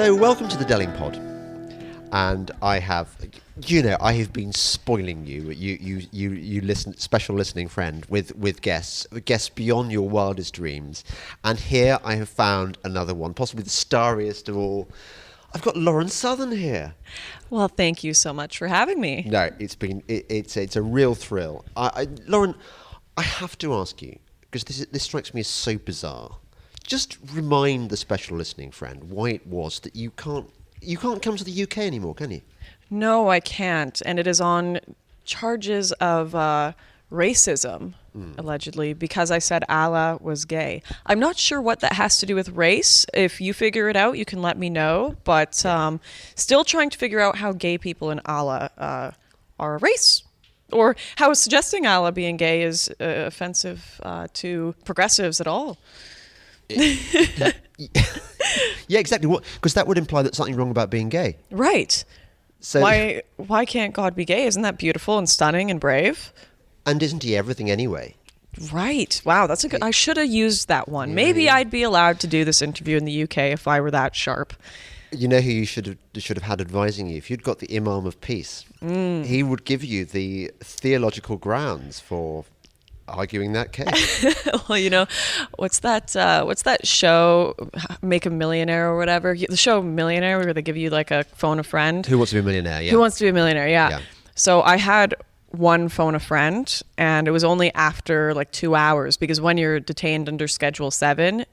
So welcome to the Delingpod, and I have been spoiling you listen, special listening friend with guests beyond your wildest dreams, and here I have found another one, possibly the starriest of all. I've got Lauren Southern here. Well, thank you so much for having me. No, it's a real thrill. Lauren, I have to ask you, because this strikes me as so bizarre. Just remind the special listening friend why it was that you can't come to the UK anymore, can you? No, I can't. And it is on charges of racism, allegedly, because I said Allah was gay. I'm not sure what that has to do with race. If you figure it out, you can let me know. But still trying to figure out how gay people in Allah are a race. Or how suggesting Allah being gay is offensive to progressives at all. Yeah, exactly. Because that would imply that something wrong about being gay. Right. So why can't God be gay? Isn't that beautiful and stunning and brave? And isn't he everything anyway? Right. Wow, that's a good. I should have used that one. Maybe I'd be allowed to do this interview in the UK if I were that sharp. You know who you should have had advising you? If you'd got the Imam of Peace, he would give you the theological grounds for arguing that case. Well, what's that show, Make a Millionaire or whatever? The show Millionaire, where they give you like a phone a friend. Who Wants to Be a Millionaire? Yeah. Who Wants to Be a Millionaire? Yeah. So I had one phone a friend, and it was only after like 2 hours, because when you're detained under Schedule 7,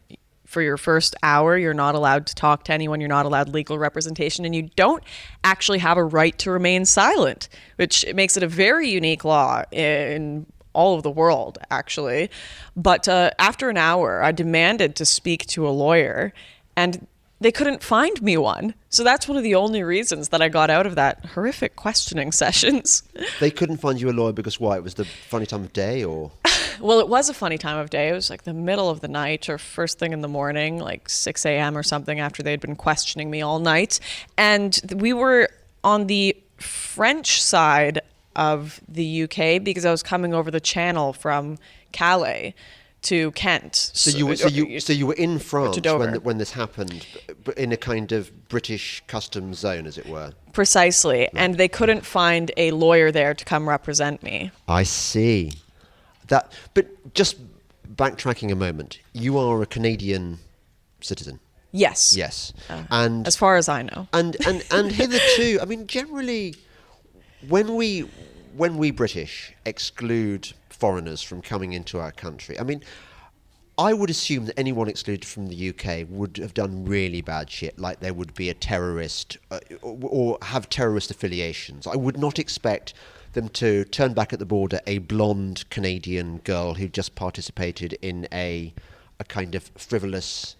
for your first hour, you're not allowed to talk to anyone. You're not allowed legal representation, and you don't actually have a right to remain silent, which makes it a very unique law in all of the world, actually. But after an hour, I demanded to speak to a lawyer, and they couldn't find me one. So that's one of the only reasons that I got out of that horrific questioning sessions. They couldn't find you a lawyer because why? It was the funny time of day, or? Well, it was a funny time of day. It was like the middle of the night or first thing in the morning, like 6 a.m. or something, after they'd been questioning me all night. And we were on the French side of the UK because I was coming over the channel from Calais to Kent. So you were in France when this happened, but in a kind of British customs zone, as it were. Precisely, right. And they couldn't find a lawyer there to come represent me. I see. But just backtracking a moment, you are a Canadian citizen. Yes. Yes. And as far as I know. And hitherto, I mean, generally, when we British exclude foreigners from coming into our country, I mean, I would assume that anyone excluded from the UK would have done really bad shit, like they would be a terrorist or have terrorist affiliations. I would not expect them to turn back at the border a blonde Canadian girl who just participated in a kind of frivolous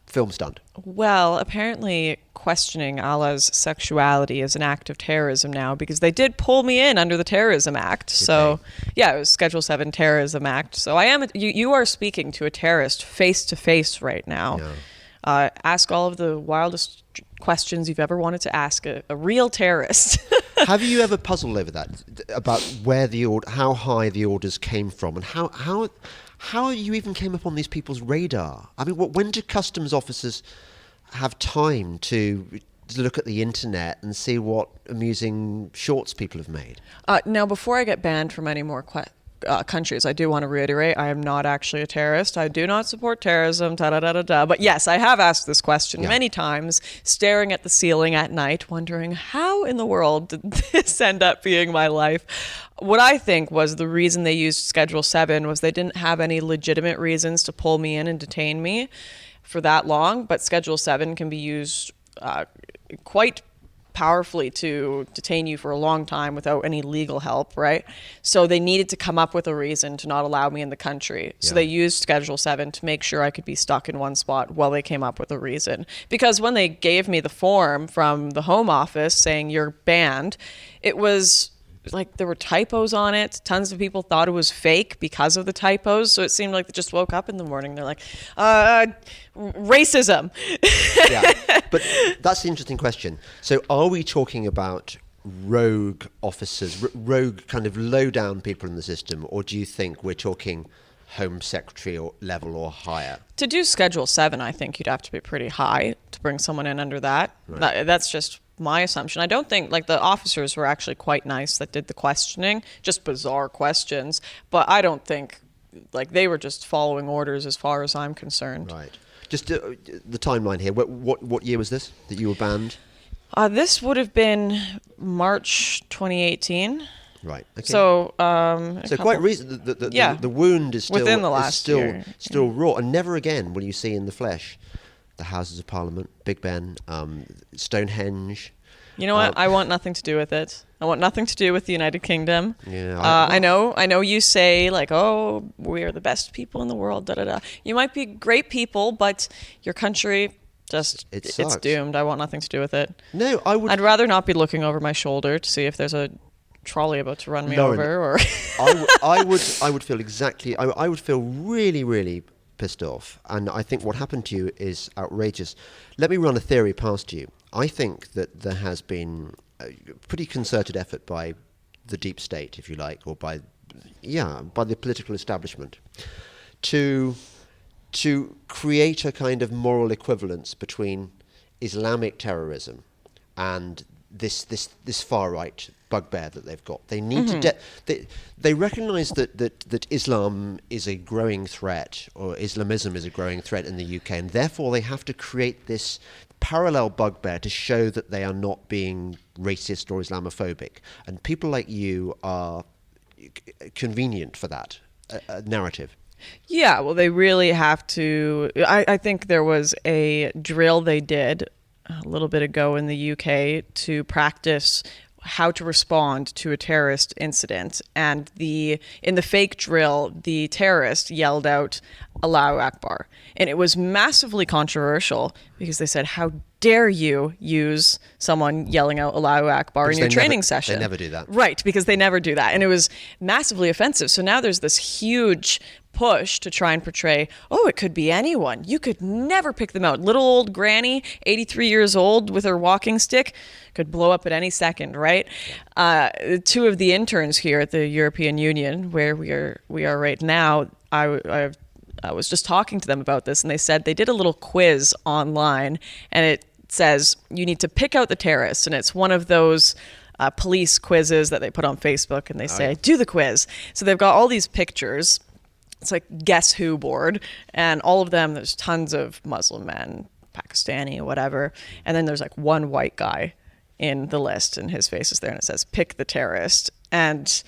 film stunt. Well, apparently questioning Allah's sexuality is an act of terrorism now, because they did pull me in under the Terrorism Act. So, yeah, it was Schedule 7 Terrorism Act. So I am. You are speaking to a terrorist face to face right now. Yeah. Ask all of the wildest questions you've ever wanted to ask a real terrorist. Have you ever puzzled over that, about where how high the orders came from, and how you even came upon these people's radar? I mean, when do customs officers have time to look at the internet and see what amusing shorts people have made? Now, before I get banned from any more countries, I do want to reiterate, I am not actually a terrorist. I do not support terrorism, da-da-da-da-da. But yes, I have asked this question many times, staring at the ceiling at night, wondering how in the world did this end up being my life? What I think was the reason they used Schedule 7 was they didn't have any legitimate reasons to pull me in and detain me for that long, but Schedule 7 can be used quite powerfully to detain you for a long time without any legal help, right? So they needed to come up with a reason to not allow me in the country. So they used Schedule 7 to make sure I could be stuck in one spot while they came up with a reason. Because when they gave me the form from the Home Office saying you're banned, it was like there were typos on it. Tons of people thought it was fake because of the typos. So it seemed like they just woke up in the morning. They're like, racism. Yeah, but that's the interesting question. So are we talking about rogue officers, rogue kind of low-down people in the system, or do you think we're talking Home Secretary level or higher. To do Schedule 7, I think you'd have to be pretty high to bring someone in under that. Right. That's just my assumption. I don't think, like, the officers were actually quite nice that did the questioning, just bizarre questions. But I don't think, like, they were just following orders as far as I'm concerned. Right. Just the timeline here. What year was this that you were banned? This would have been March 2018. Right. Okay. So, quite recent. The wound is still within the last year. Still raw, and never again will you see in the flesh the Houses of Parliament, Big Ben, Stonehenge. You know what? I want nothing to do with it. I want nothing to do with the United Kingdom. Yeah. I know you say, like, oh, we are the best people in the world, da da da. You might be great people, but your country it's doomed. I want nothing to do with it. No, I'd rather not be looking over my shoulder to see if there's a trolley about to run me over, or I would feel exactly. I would feel really, really pissed off, and I think what happened to you is outrageous. Let me run a theory past you. I think that there has been a pretty concerted effort by the deep state, if you like, or by the political establishment, to create a kind of moral equivalence between Islamic terrorism and this far right bugbear that they've got. They need they recognise that Islam is a growing threat, or Islamism is a growing threat in the UK, and therefore they have to create this parallel bugbear to show that they are not being racist or Islamophobic. And people like you are convenient for that narrative. Yeah, well, they really have to. I think there was a drill they did a little bit ago in the UK to practice how to respond to a terrorist incident. And in the fake drill, the terrorist yelled out, "Allahu Akbar." And it was massively controversial because they said, how dare you use someone yelling out Allahu Akbar in your training session? They never do that. Right, because they never do that. And it was massively offensive. So now there's this huge push to try and portray, oh, it could be anyone. You could never pick them out. Little old granny, 83 years old with her walking stick, could blow up at any second, right? Two of the interns here at the European Union, where we are right now, I was just talking to them about this, and they said they did a little quiz online, and it says you need to pick out the terrorists, and it's one of those police quizzes that they put on Facebook, and they say, do the quiz. So they've got all these pictures. It's like Guess Who board, and all of them, there's tons of Muslim men, Pakistani, whatever, and then there's like one white guy in the list, and his face is there, and it says, pick the terrorist. And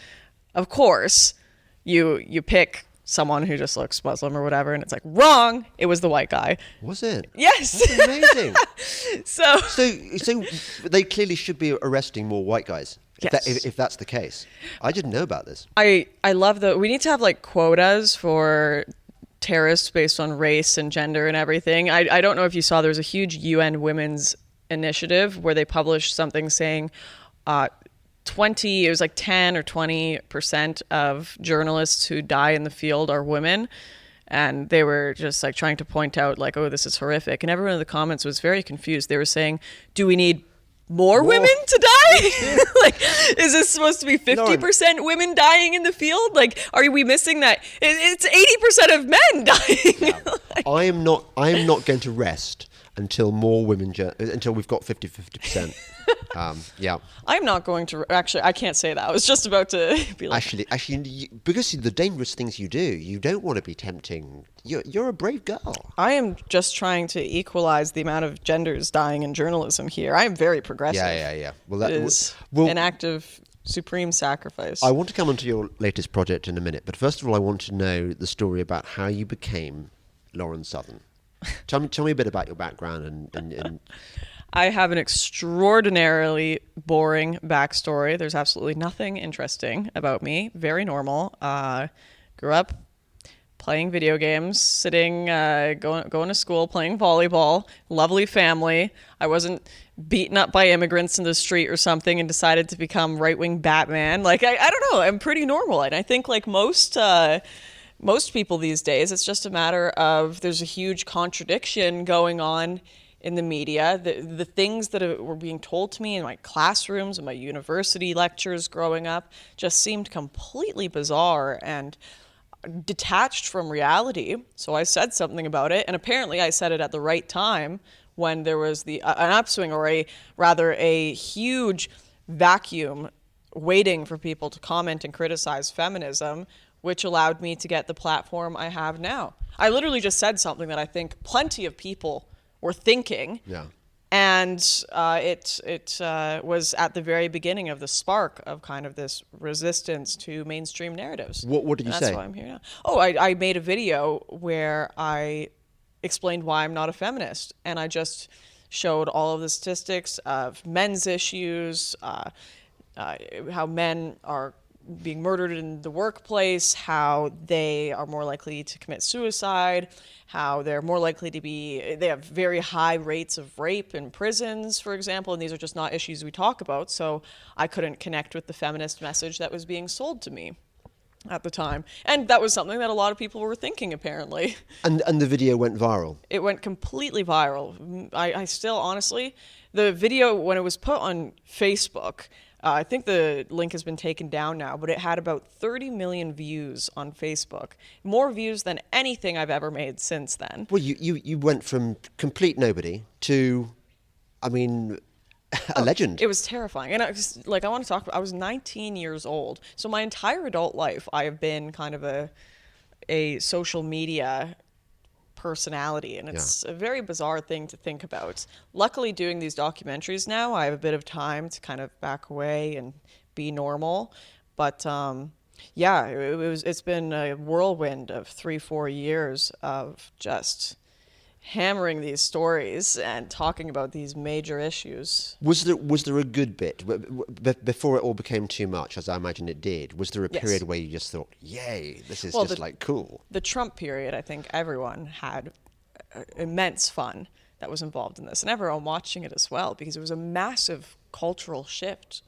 of course, you pick someone who just looks Muslim or whatever, and it's like, wrong, it was the white guy. Was it? Yes. That's amazing. So they clearly should be arresting more white guys. Yes. If that's the case. I didn't know about this. I love we need to have like quotas for terrorists based on race and gender and everything. I don't know if you saw, there was a huge UN women's initiative where they published something saying it was like 10 or 20% of journalists who die in the field are women. And they were just like trying to point out like, oh, this is horrific. And everyone in the comments was very confused. They were saying, do we need more women to die? Like, is this supposed to be 50% women dying in the field? Like, are we missing that? It's 80% of men dying. Yeah. I am not going to rest until more women, until we've got 50%. Yeah. I'm not going to, actually, I can't say that. I was just about to be like. Actually, because the dangerous things you do, you don't want to be tempting. You're a brave girl. I am just trying to equalize the amount of genders dying in journalism here. I am very progressive. Yeah. Well, it is an act of supreme sacrifice. I want to come onto your latest project in a minute, but first of all, I want to know the story about how you became Lauren Southern. Tell me a bit about your background and I have an extraordinarily boring backstory. There's absolutely nothing interesting about me. Very normal. Grew up playing video games, sitting, going to school, playing volleyball. Lovely family. I wasn't beaten up by immigrants in the street or something and decided to become right-wing Batman. Like, I don't know. I'm pretty normal. And I think like most people these days, it's just a matter of there's a huge contradiction going on in the media. The things that were being told to me in my classrooms and my university lectures growing up just seemed completely bizarre. And detached from reality. So I said something about it, and apparently I said it at the right time when there was an upswing, or a huge vacuum waiting for people to comment and criticize feminism, which allowed me to get the platform I have now. I literally just said something that I think plenty of people were thinking. Yeah. And it was at the very beginning of the spark of kind of this resistance to mainstream narratives. What did you say? That's why I'm here now. Oh, I made a video where I explained why I'm not a feminist, and I just showed all of the statistics of men's issues, how men are being murdered in the workplace, how they are more likely to commit suicide, how they're more likely they have very high rates of rape in prisons, for example, and these are just not issues we talk about. So I couldn't connect with the feminist message that was being sold to me at the time. And that was something that a lot of people were thinking, apparently. And the video went viral. It went completely viral. I still, honestly, the video, when it was put on Facebook, I think the link has been taken down now, but it had about 30 million views on Facebook. More views than anything I've ever made since then. Well, you went from complete nobody to, I mean, a legend. It was terrifying. And I want to talk about, I was 19 years old. So my entire adult life, I have been kind of a social media personality, and it's a very bizarre thing to think about. Luckily, doing these documentaries now, I have a bit of time to kind of back away and be normal. But it's been a whirlwind of 3-4 years of just hammering these stories and talking about these major issues. Was there a good bit before it all became too much, as I imagine it did? Was there a period where you just thought, "Yay, this is cool"? The Trump period, I think everyone had immense fun that was involved in this, and everyone watching it as well, because it was a massive cultural shift.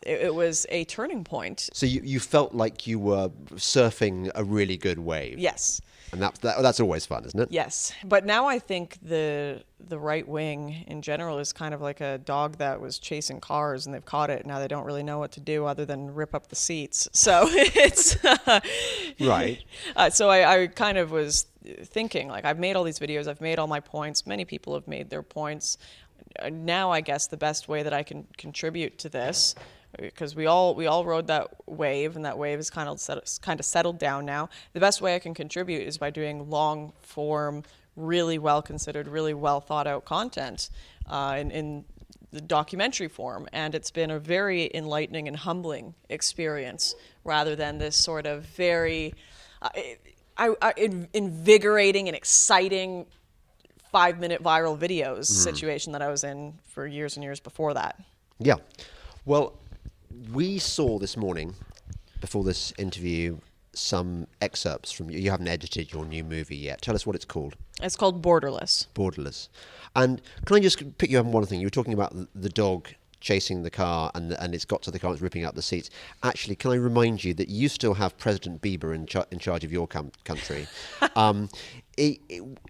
It was a turning point. So you felt like you were surfing a really good wave. Yes. And that's always fun, isn't it? Yes. But now I think the right wing in general is kind of like a dog that was chasing cars and they've caught it. Now they don't really know what to do other than rip up the seats. So it's... Right. So I kind of was thinking, like, I've made all these videos, I've made all my points, many people have made their points. Now I guess the best way that I can contribute to this, because we all rode that wave, and that wave is kind of settled down now. The best way I can contribute is by doing long form, really well considered, really well thought out content in the documentary form, and it's been a very enlightening and humbling experience, rather than this sort of very invigorating and exciting 5-minute viral videos situation that I was in for years and years before that. Yeah. Well, we saw this morning, before this interview, some excerpts from you. You haven't edited your new movie yet. Tell us what it's called. It's called Borderless. Borderless. And can I just pick you up on one thing? You were talking about the dog chasing the car, and it's got to the car, it's ripping up the seats. Actually, can I remind you that you still have President Bieber in charge of your country? In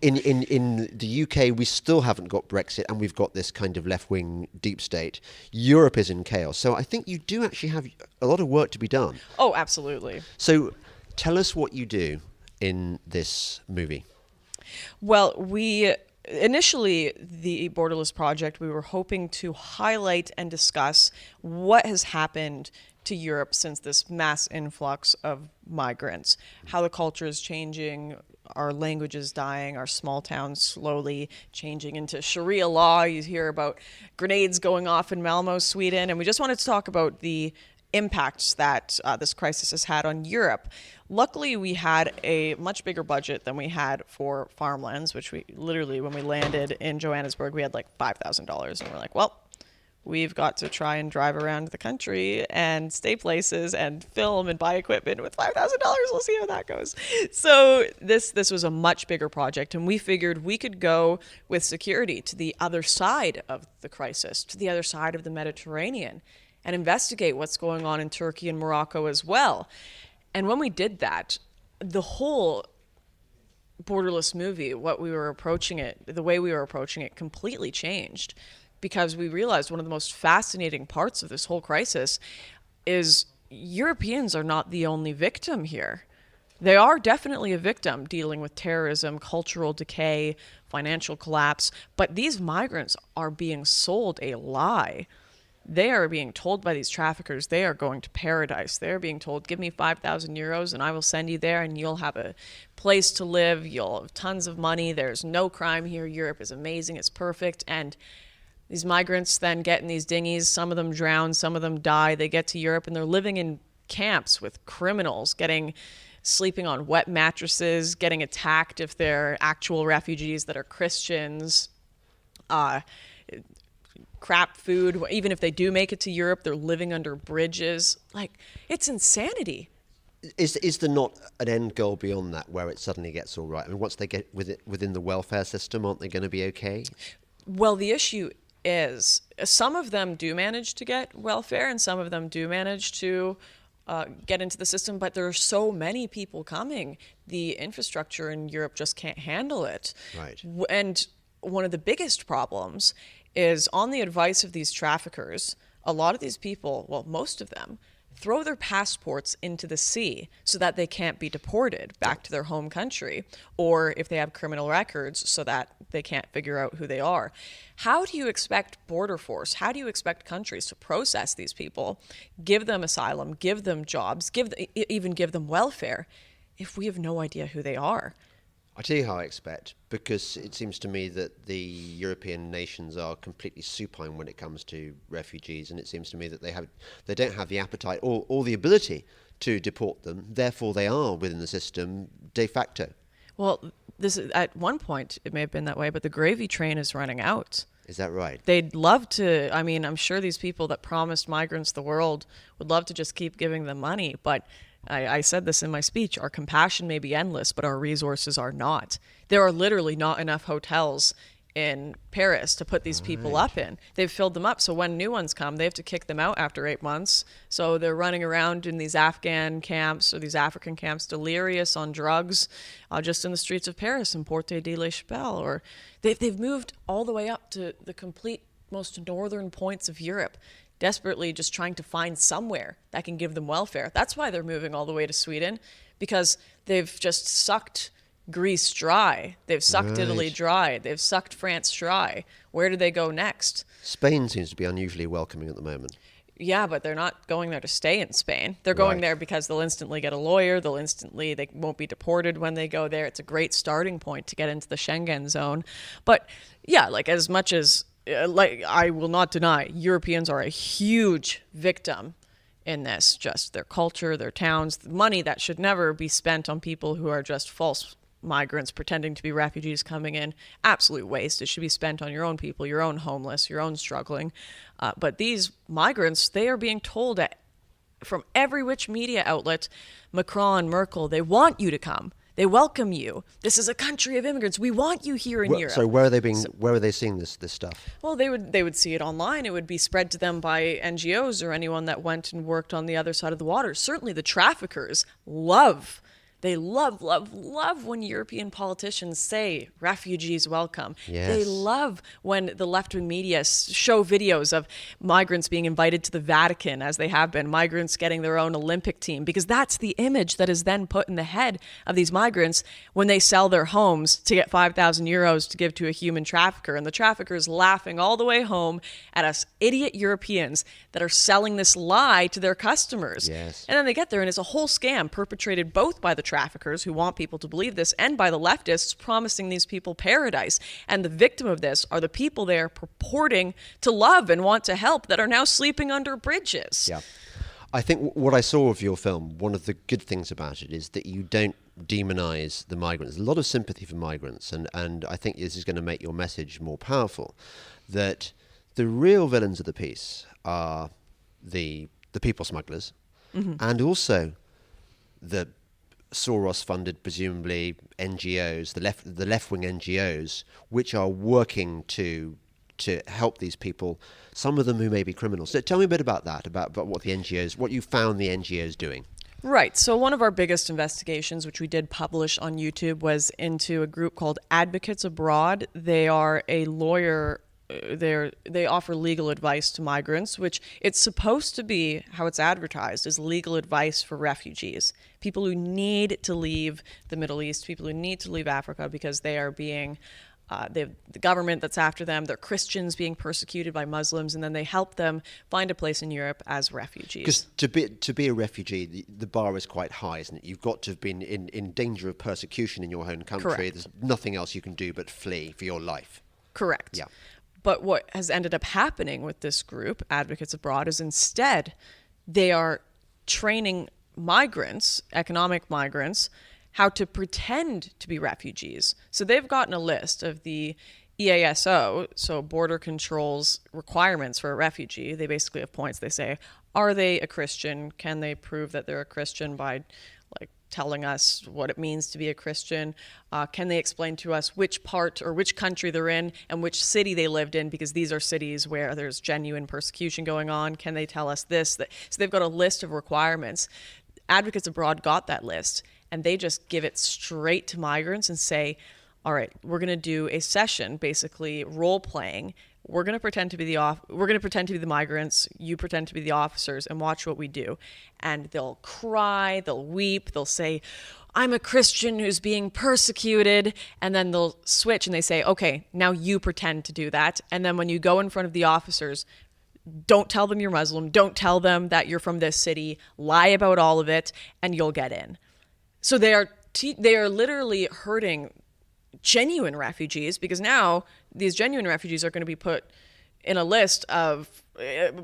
the UK, we still haven't got Brexit, and we've got this kind of left-wing deep state. Europe is in chaos. So I think you do actually have a lot of work to be done. Oh, absolutely. So tell us what you do in this movie. Well, initially, the Borderless project, we were hoping to highlight and discuss what has happened to Europe since this mass influx of migrants, how the culture is changing, our language is dying, our small towns slowly changing into Sharia law. You hear about grenades going off in Malmo, Sweden, and we just wanted to talk about the impacts that this crisis has had on Europe. Luckily, we had a much bigger budget than we had for farmlands, which we literally, when we landed in Johannesburg, we had like $5,000. And we're like, well, we've got to try and drive around the country and stay places and film and buy equipment with $5,000. We'll see how that goes. So this was a much bigger project, and we figured we could go with security to the other side of the crisis, to the other side of the Mediterranean, and investigate what's going on in Turkey and Morocco as well. And when we did that, the whole Borderless movie, the way we were approaching it completely changed, because we realized one of the most fascinating parts of this whole crisis is Europeans are not the only victim here. They are definitely a victim dealing with terrorism, cultural decay, financial collapse, but these migrants are being sold a lie. They are being told by these traffickers they are going to paradise. They're being told, give me 5,000 euros and I will send you there and you'll have a place to live. You'll have tons of money. There's no crime here. Europe is amazing. It's perfect. And these migrants then get in these dinghies. Some of them drown. Some of them die. They get to Europe and they're living in camps with criminals, sleeping on wet mattresses, getting attacked if they're actual refugees that are Christians. Crap food. Even if they do make it to Europe, they're living under bridges. Like, it's insanity. Is there not an end goal beyond that where it suddenly gets all right? I mean, once they get within the welfare system, aren't they going to be okay? Well, the issue is some of them do manage to get welfare and some of them do manage to get into the system, but there are so many people coming. The infrastructure in Europe just can't handle it. Right. And one of the biggest problems is, on the advice of these traffickers, a lot of these people, well, most of them, throw their passports into the sea so that they can't be deported back to their home country, or if they have criminal records so that they can't figure out who they are. How do you expect border force, how do you expect countries to process these people, give them asylum, give them jobs, even give them welfare, if we have no idea who they are? I tell you how I expect, because it seems to me that the European nations are completely supine when it comes to refugees, and it seems to me that they don't have the appetite or the ability to deport them. Therefore, they are within the system de facto. Well, at one point it may have been that way, but the gravy train is running out. Is that right? They'd love to. I mean, I'm sure these people that promised migrants the world would love to just keep giving them money, but I said this in my speech, our compassion may be endless, but our resources are not. There are literally not enough hotels in Paris to put these people up in. They've filled them up, so when new ones come, they have to kick them out after 8 months. So they're running around in these Afghan camps or these African camps, delirious on drugs, just in the streets of Paris in Porte de la Chapelle. Or they've moved all the way up to the complete most northern points of Europe, desperately just trying to find somewhere that can give them welfare. That's why they're moving all the way to Sweden, because they've just sucked Greece dry. They've sucked Italy dry. They've sucked France dry. Where do they go next? Spain seems to be unusually welcoming at the moment. Yeah, but they're not going there to stay in Spain. They're going there because they'll instantly get a lawyer. They won't be deported when they go there. It's a great starting point to get into the Schengen zone. But yeah, like, as much as I will not deny, Europeans are a huge victim in this. Just their culture, their towns, the money that should never be spent on people who are just false migrants pretending to be refugees coming in. Absolute waste. It should be spent on your own people, your own homeless, your own struggling. But these migrants, they are being told from every which media outlet, Macron, Merkel, they want you to come. They welcome you. This is a country of immigrants. We want you here in Europe. So where are they seeing this stuff? Well, they would see it online. It would be spread to them by NGOs or anyone that went and worked on the other side of the water. Certainly the traffickers love when European politicians say refugees welcome. Yes. They love when the left-wing media show videos of migrants being invited to the Vatican, as they have been, migrants getting their own Olympic team, because that's the image that is then put in the head of these migrants when they sell their homes to get 5,000 euros to give to a human trafficker. And the traffickers laughing all the way home at us idiot Europeans that are selling this lie to their customers. Yes. And then they get there and it's a whole scam perpetrated both by the traffickers who want people to believe this and by the leftists promising these people paradise. And the victim of this are the people they are purporting to love and want to help that are now sleeping under bridges. Yeah. I think what I saw of your film, one of the good things about it is that you don't demonize the migrants. There's a lot of sympathy for migrants, and I think this is going to make your message more powerful, that the real villains of the piece are the people smugglers, and also the Soros-funded, presumably, NGOs, the left-wing NGOs, which are working to help these people, some of them who may be criminals. So tell me a bit about that, about what you found the NGOs doing. Right. So one of our biggest investigations, which we did publish on YouTube, was into a group called Advocates Abroad. They are a lawyer they offer legal advice to migrants, which it's supposed to be how it's advertised as legal advice for refugees, people who need to leave the Middle East, people who need to leave Africa because they are being they have the government that's after them. They're Christians being persecuted by Muslims, and then they help them find a place in Europe as refugees. Because to be a refugee, the bar is quite high, isn't it? You've got to have been in danger of persecution in your home country. Correct. There's nothing else you can do but flee for your life. Correct. Yeah. But what has ended up happening with this group, Advocates Abroad, is instead they are training migrants, economic migrants, how to pretend to be refugees. So they've gotten a list of the EASO, so Border Control's requirements for a refugee. They basically have points. They say, are they a Christian? Can they prove that they're a Christian by telling us what it means to be a Christian? Can they explain to us which part or which country they're in and which city they lived in, because these are cities where there's genuine persecution going on? Can they tell us this? So they've got a list of requirements. Advocates Abroad got that list, and they just give it straight to migrants and say, all right, we're going to do a session, basically role playing. We're going to pretend to be the migrants, you pretend to be the officers, and watch what we do. And they'll cry, they'll weep, they'll say, I'm a Christian who's being persecuted. And then they'll switch and they say, okay, now you pretend to do that. And then when you go in front of the officers, don't tell them you're Muslim, don't tell them that you're from this city, lie about all of it, and you'll get in. So they are literally hurting genuine refugees, because now these genuine refugees are going to be put in a list of,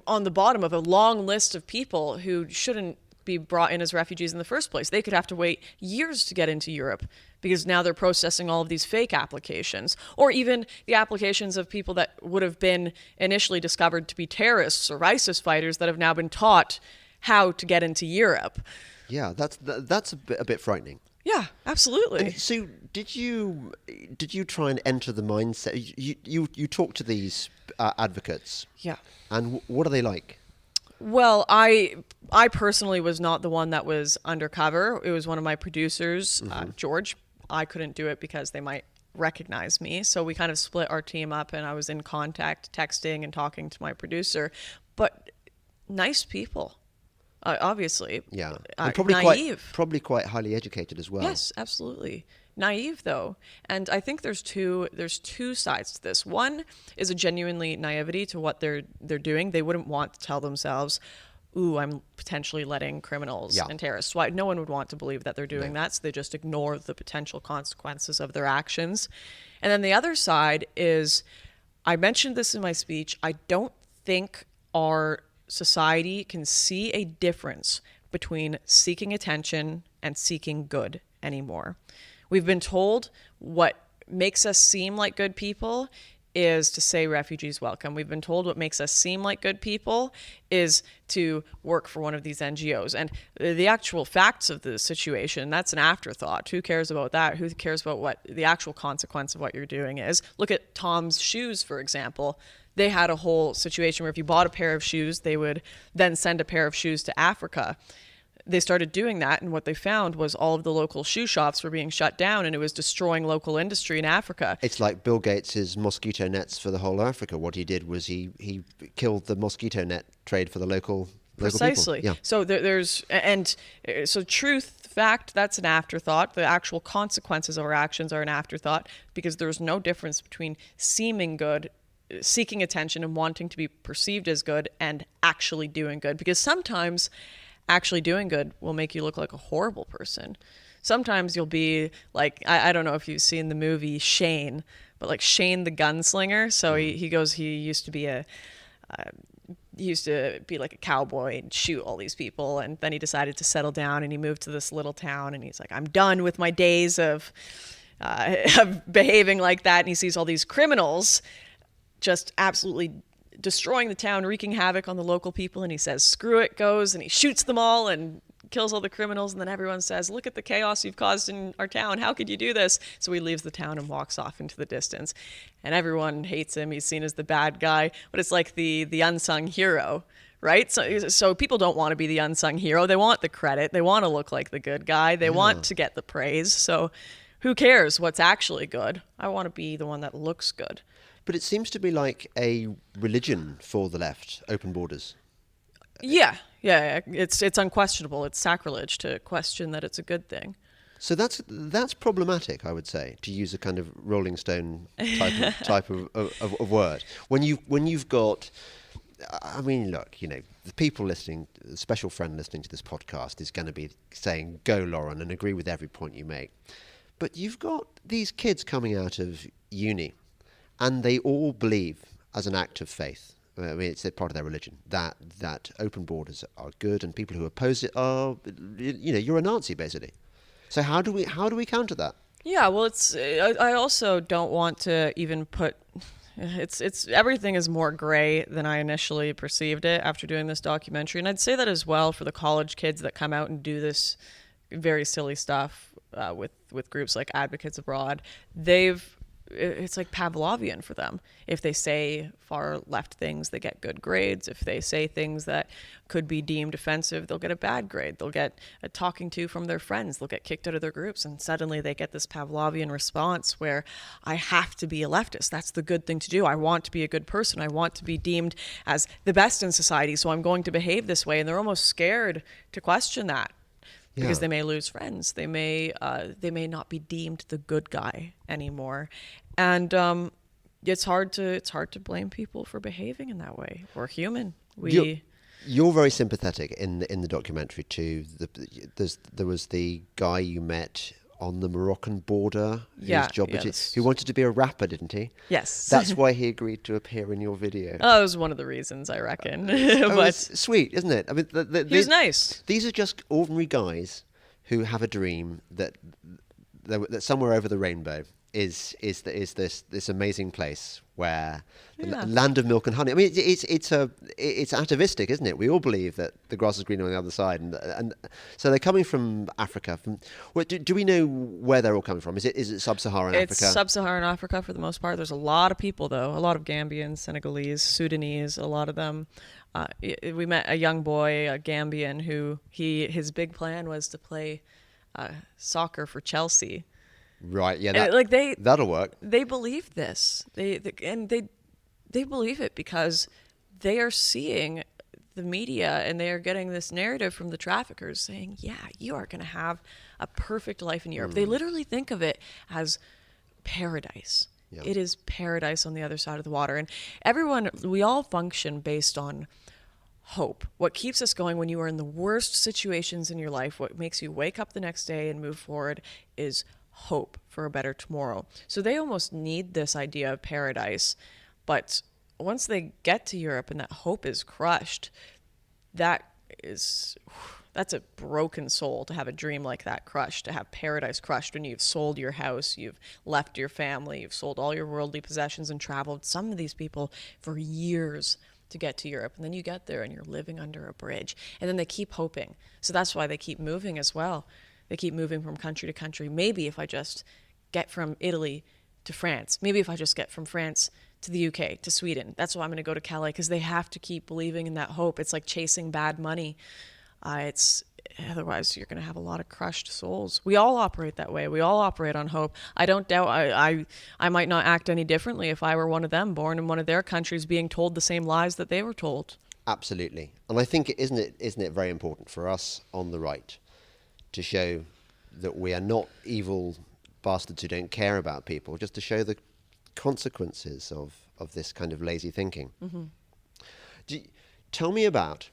on the bottom of a long list of people who shouldn't be brought in as refugees in the first place. They could have to wait years to get into Europe because now they're processing all of these fake applications, or even the applications of people that would have been initially discovered to be terrorists or ISIS fighters that have now been taught how to get into Europe. Yeah, that's a bit frightening. Yeah, absolutely. And so, did you try and enter the mindset? You talk to these advocates. Yeah. And what are they like? Well, I personally was not the one that was undercover. It was one of my producers, George. I couldn't do it because they might recognize me. So we kind of split our team up, and I was in contact, texting and talking to my producer. But nice people. Obviously. Yeah. And probably naive. Probably quite highly educated as well. Yes, absolutely. Naive, though. And I think there's two sides to this. One is a genuinely naivety to what they're doing. They wouldn't want to tell themselves, ooh, I'm potentially letting criminals and terrorists. Why? No one would want to believe that they're doing that, so they just ignore the potential consequences of their actions. And then the other side is, I mentioned this in my speech, I don't think our society can see a difference between seeking attention and seeking good anymore. We've been told what makes us seem like good people is to say refugees welcome. We've been told what makes us seem like good people is to work for one of these NGOs. And the actual facts of the situation, that's an afterthought. Who cares about that? Who cares about what the actual consequence of what you're doing is? Look at Tom's Shoes, for example. They had a whole situation where if you bought a pair of shoes, they would then send a pair of shoes to Africa. They started doing that, and what they found was all of the local shoe shops were being shut down, and it was destroying local industry in Africa. It's like Bill Gates' mosquito nets for the whole of Africa. What he did was he killed the mosquito net trade for the local Precisely. people. Yeah. So so truth, fact, that's an afterthought. The actual consequences of our actions are an afterthought, because there's no difference between seeming good, seeking attention and wanting to be perceived as good, and actually doing good. Because sometimes actually doing good will make you look like a horrible person. Sometimes you'll be like, I don't know if you've seen the movie Shane, but like Shane the gunslinger. So he used to be like a cowboy and shoot all these people, and then he decided to settle down, and he moved to this little town, and he's like, I'm done with my days of behaving like that. And he sees all these criminals just absolutely destroying the town, wreaking havoc on the local people, and he says, screw it, goes, and he shoots them all and kills all the criminals, and then everyone says, look at the chaos you've caused in our town, how could you do this? So he leaves the town and walks off into the distance, and everyone hates him. He's seen as the bad guy, but it's like the unsung hero, right? So people don't want to be the unsung hero. They want the credit. They want to look like the good guy. They want to get the praise. So who cares what's actually good? I want to be the one that looks good. But it seems to be like a religion for the left, open borders. Yeah. It's unquestionable. It's sacrilege to question that it's a good thing. So that's problematic, I would say, to use a kind of Rolling Stone type of word. When you've got, I mean, look, you know, the people listening, the special friend listening to this podcast is going to be saying, "Go, Lauren," and agree with every point you make. But you've got these kids coming out of uni, and they all believe, as an act of faith, I mean, it's a part of their religion, that open borders are good, and people who oppose it are, you know, you're a Nazi, basically. So how do we counter that? Yeah, well, I also don't want to even put. It's everything is more gray than I initially perceived it after doing this documentary, and I'd say that as well for the college kids that come out and do this very silly stuff with groups like Advocates Abroad. It's like Pavlovian for them. If they say far left things, they get good grades. If they say things that could be deemed offensive, they'll get a bad grade. They'll get a talking to from their friends. They'll get kicked out of their groups. And suddenly they get this Pavlovian response where I have to be a leftist. That's the good thing to do. I want to be a good person. I want to be deemed as the best in society. So I'm going to behave this way. And they're almost scared to question that. Because they may lose friends, they may not be deemed the good guy anymore, and it's hard to blame people for behaving in that way. We're human. You're very sympathetic in the documentary too. There was the guy you met on the Moroccan border, who wanted to be a rapper, didn't he? Yes. That's why he agreed to appear in your video. Oh, that was one of the reasons, I reckon. But it's sweet, isn't it? I mean, he was nice. These are just ordinary guys who have a dream that somewhere over the rainbow is this amazing place where the land of milk and honey. I mean, it's atavistic, isn't it? We all believe that the grass is greener on the other side, and so they're coming from Africa. Do we know where they're all coming from? Is it sub-Saharan Africa? It's sub-Saharan Africa for the most part. There's a lot of people though, a lot of Gambians, Senegalese, Sudanese, a lot of them. We met a young boy, a Gambian, who his big plan was to play soccer for Chelsea. Right, yeah, that'll work. They believe this. They believe it because they are seeing the media and they are getting this narrative from the traffickers saying, yeah, you are going to have a perfect life in Europe. They literally think of it as paradise. Yeah. It is paradise on the other side of the water. And we all function based on hope. What keeps us going when you are in the worst situations in your life, what makes you wake up the next day and move forward is hope for a better tomorrow. So they almost need this idea of paradise. But once they get to Europe and that hope is crushed, that's a broken soul to have a dream like that crushed, to have paradise crushed when you've sold your house, you've left your family, you've sold all your worldly possessions and traveled, some of these people, for years to get to Europe. And then you get there and you're living under a bridge. And then they keep hoping. So that's why they keep moving as well. They keep moving from country to country. Maybe if I just get from Italy to France, maybe if I just get from France to the UK, to Sweden, that's why I'm going to go to Calais, because they have to keep believing in that hope. It's like chasing bad money. Otherwise you're going to have a lot of crushed souls. We all operate that way. We all operate on hope. I don't doubt I might not act any differently if I were one of them, born in one of their countries, being told the same lies that they were told. Absolutely. And I think, isn't it very important for us on the right to show that we are not evil bastards who don't care about people, just to show the consequences of this kind of lazy thinking. Mm-hmm. Tell me about,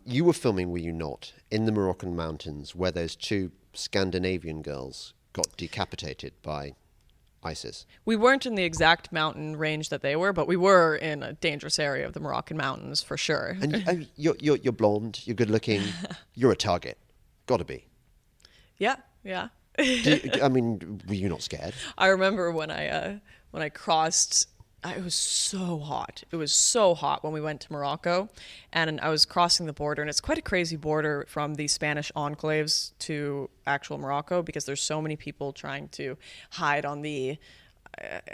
you were filming, were you not, in the Moroccan mountains where those two Scandinavian girls got decapitated by ISIS? We weren't in the exact mountain range that they were, but we were in a dangerous area of the Moroccan mountains for sure. And you're blonde, you're good looking, you're a target. Got to be. Yeah. I mean, were you not scared? I remember when I crossed, it was so hot. It was so hot when we went to Morocco, and I was crossing the border, and it's quite a crazy border from the Spanish enclaves to actual Morocco, because there's so many people trying to hide on the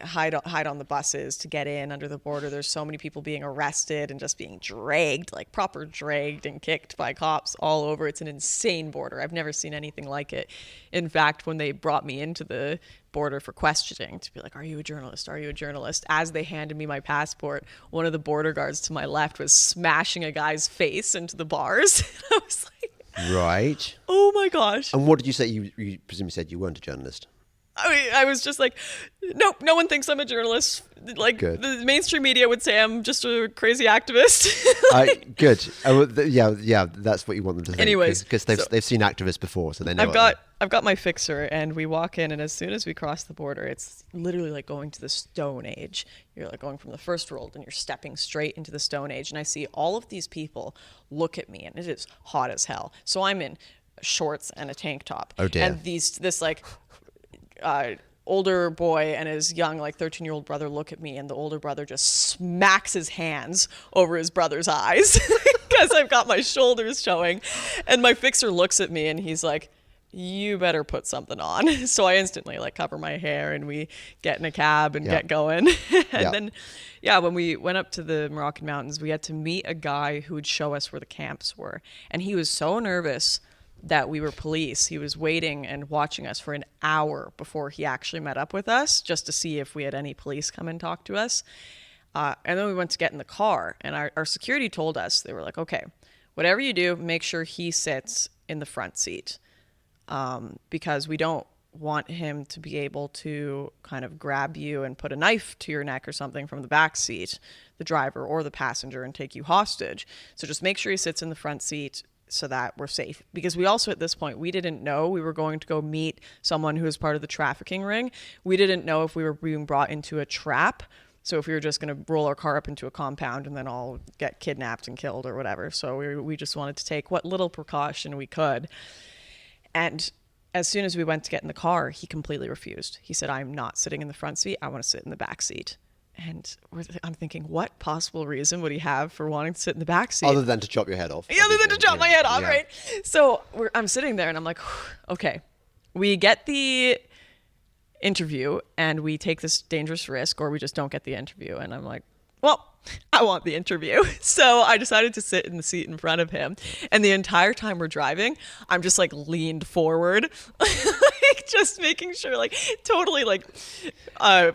hide on the buses to get in under the border. There's so many people being arrested and just being dragged, like proper dragged and kicked by cops all over. It's an insane border. I've never seen anything like it. In fact, when they brought me into the border for questioning to be like, are you a journalist? Are you a journalist? As they handed me my passport, one of the border guards to my left was smashing a guy's face into the bars. I was like, right. Oh my gosh. And what did you say? You presumably said you weren't a journalist. I mean, I was just like, nope, no one thinks I'm a journalist. Like, Good. the mainstream media would say I'm just a crazy activist. Good. Yeah, that's what you want them to think. Anyways, because they've seen activists before, so they know. I've got my fixer, and we walk in, and as soon as we cross the border, it's literally like going to the Stone Age. You're like going from the first world, and you're stepping straight into the Stone Age. And I see all of these people look at me, and it is hot as hell. So I'm in shorts and a tank top. Oh dear. And this like older boy and his young, like 13-year-old brother look at me, and the older brother just smacks his hands over his brother's eyes because I've got my shoulders showing. And my fixer looks at me and he's like, you better put something on. So I instantly like cover my hair and we get in a cab and get going. And then, when we went up to the Moroccan mountains, we had to meet a guy who would show us where the camps were. And he was so nervous that we were police. He was waiting and watching us for an hour before he actually met up with us, just to see if we had any police come and talk to us. And then we went to get in the car, and our security told us, they were like, okay, whatever you do, make sure he sits in the front seat, because we don't want him to be able to kind of grab you and put a knife to your neck or something from the back seat, the driver or the passenger, and take you hostage. So just make sure he sits in the front seat so that we're safe. Because we also, at this point, we didn't know we were going to go meet someone who was part of the trafficking ring. We didn't know if we were being brought into a trap. So if we were just going to roll our car up into a compound and then all get kidnapped and killed or whatever. So we just wanted to take what little precaution we could. And as soon as we went to get in the car, he completely refused. He said, I'm not sitting in the front seat. I want to sit in the back seat. And I'm thinking, what possible reason would he have for wanting to sit in the back seat? Other than to chop your head off. Yeah, other than to chop my head off, right? So I'm sitting there and I'm like, okay, we get the interview and we take this dangerous risk, or we just don't get the interview. And I'm like, well, I want the interview. So I decided to sit in the seat in front of him. And the entire time we're driving, I'm just like leaned forward, like just making sure, like totally like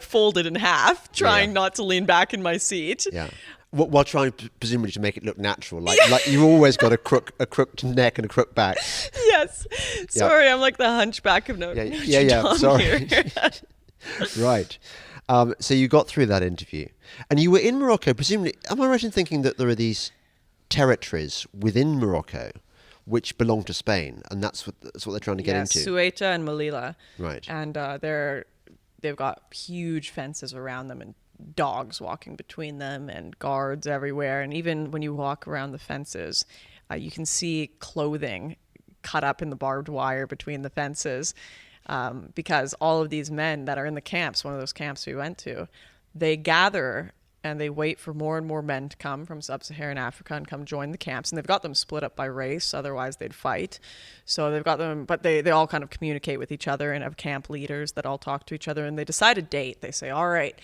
folded in half, trying not to lean back in my seat. Yeah. While trying presumably to make it look natural, like you've always got a crooked neck and a crooked back. Yes. Sorry, I'm like the hunchback of Notre Dame. Sorry. Right. So you got through that interview, and you were in Morocco. Presumably, am I right in thinking that there are these territories within Morocco which belong to Spain, and that's what they're trying to get into? Ceuta and Melilla. Right. And they've got huge fences around them and dogs walking between them and guards everywhere. And even when you walk around the fences, you can see clothing cut up in the barbed wire between the fences. Because all of these men that are in the camps, one of those camps we went to, they gather and they wait for more and more men to come from sub-Saharan Africa and come join the camps. And they've got them split up by race, otherwise they'd fight. So they've got them, but they all kind of communicate with each other and have camp leaders that all talk to each other. And they decide a date. They say, all right,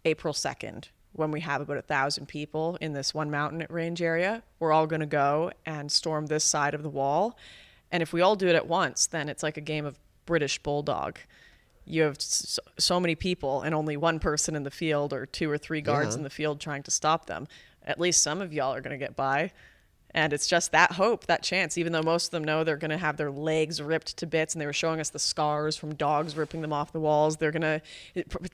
April 2nd, when we have about 1,000 people in this one mountain range area, we're all going to go and storm this side of the wall. And if we all do it at once, then it's like a game of British Bulldog. You have so many people and only one person in the field, or 2 or 3 guards in the field trying to stop them. At least some of y'all are going to get by. And it's just that hope, that chance, even though most of them know they're going to have their legs ripped to bits, and they were showing us the scars from dogs ripping them off the walls. They're going to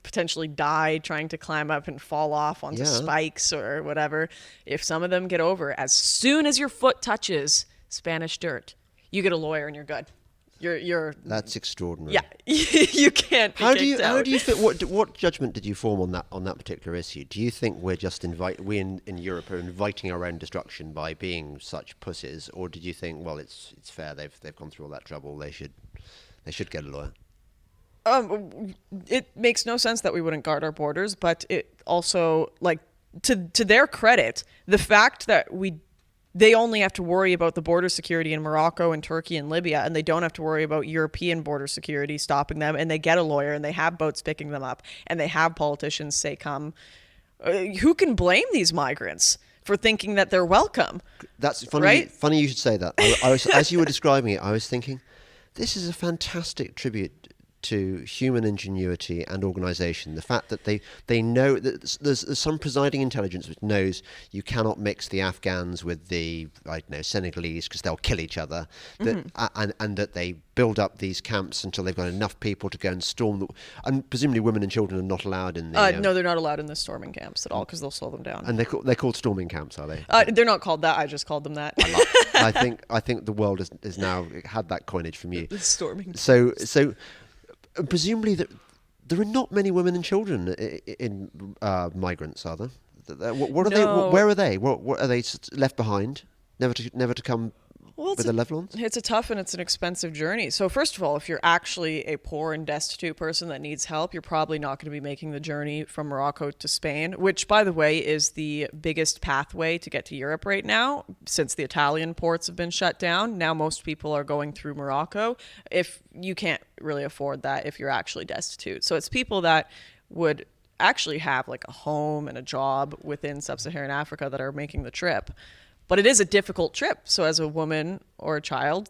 potentially die trying to climb up and fall off onto spikes or whatever. If some of them get over, as soon as your foot touches Spanish dirt, you get a lawyer and you're good. You're That's extraordinary. Yeah, you can't be kicked out. How do you think? What judgment did you form on that particular issue? Do you think we're just we in Europe are inviting our own destruction by being such pussies, or did you think, well, it's fair, they've gone through all that trouble, they should get a lawyer? It makes no sense that we wouldn't guard our borders, but it also, like, to their credit, the fact that we they only have to worry about the border security in Morocco and Turkey and Libya, and they don't have to worry about European border security stopping them, and they get a lawyer, and they have boats picking them up, and they have politicians say come. Who can blame these migrants for thinking that they're welcome? That's funny. Right? Funny you should say that. I was, as you were describing it, I was thinking, this is a fantastic tribute to human ingenuity and organisation. The fact that they know that there's some presiding intelligence which knows you cannot mix the Afghans with the, I don't know, Senegalese because they'll kill each other. And that they build up these camps until they've got enough people to go and storm them. And presumably women and children are not allowed in the... No, they're not allowed in the storming camps at all because they'll slow them down. And they're called storming camps, are they? They're not called that. I just called them that. I think the world has now had that coinage from you. The storming camps. So presumably there are not many women and children in migrants, are there? What are they? Where are they? What are they left behind? Never to come with the level ones? It's a tough and it's an expensive journey. So first of all, if you're actually a poor and destitute person that needs help, you're probably not going to be making the journey from Morocco to Spain, which, by the way, is the biggest pathway to get to Europe right now. Since the Italian ports have been shut down, now most people are going through Morocco. If you can't really afford that if you're actually destitute. So it's people that would actually have like a home and a job within sub-Saharan Africa that are making the trip. But it is a difficult trip. So as a woman or a child,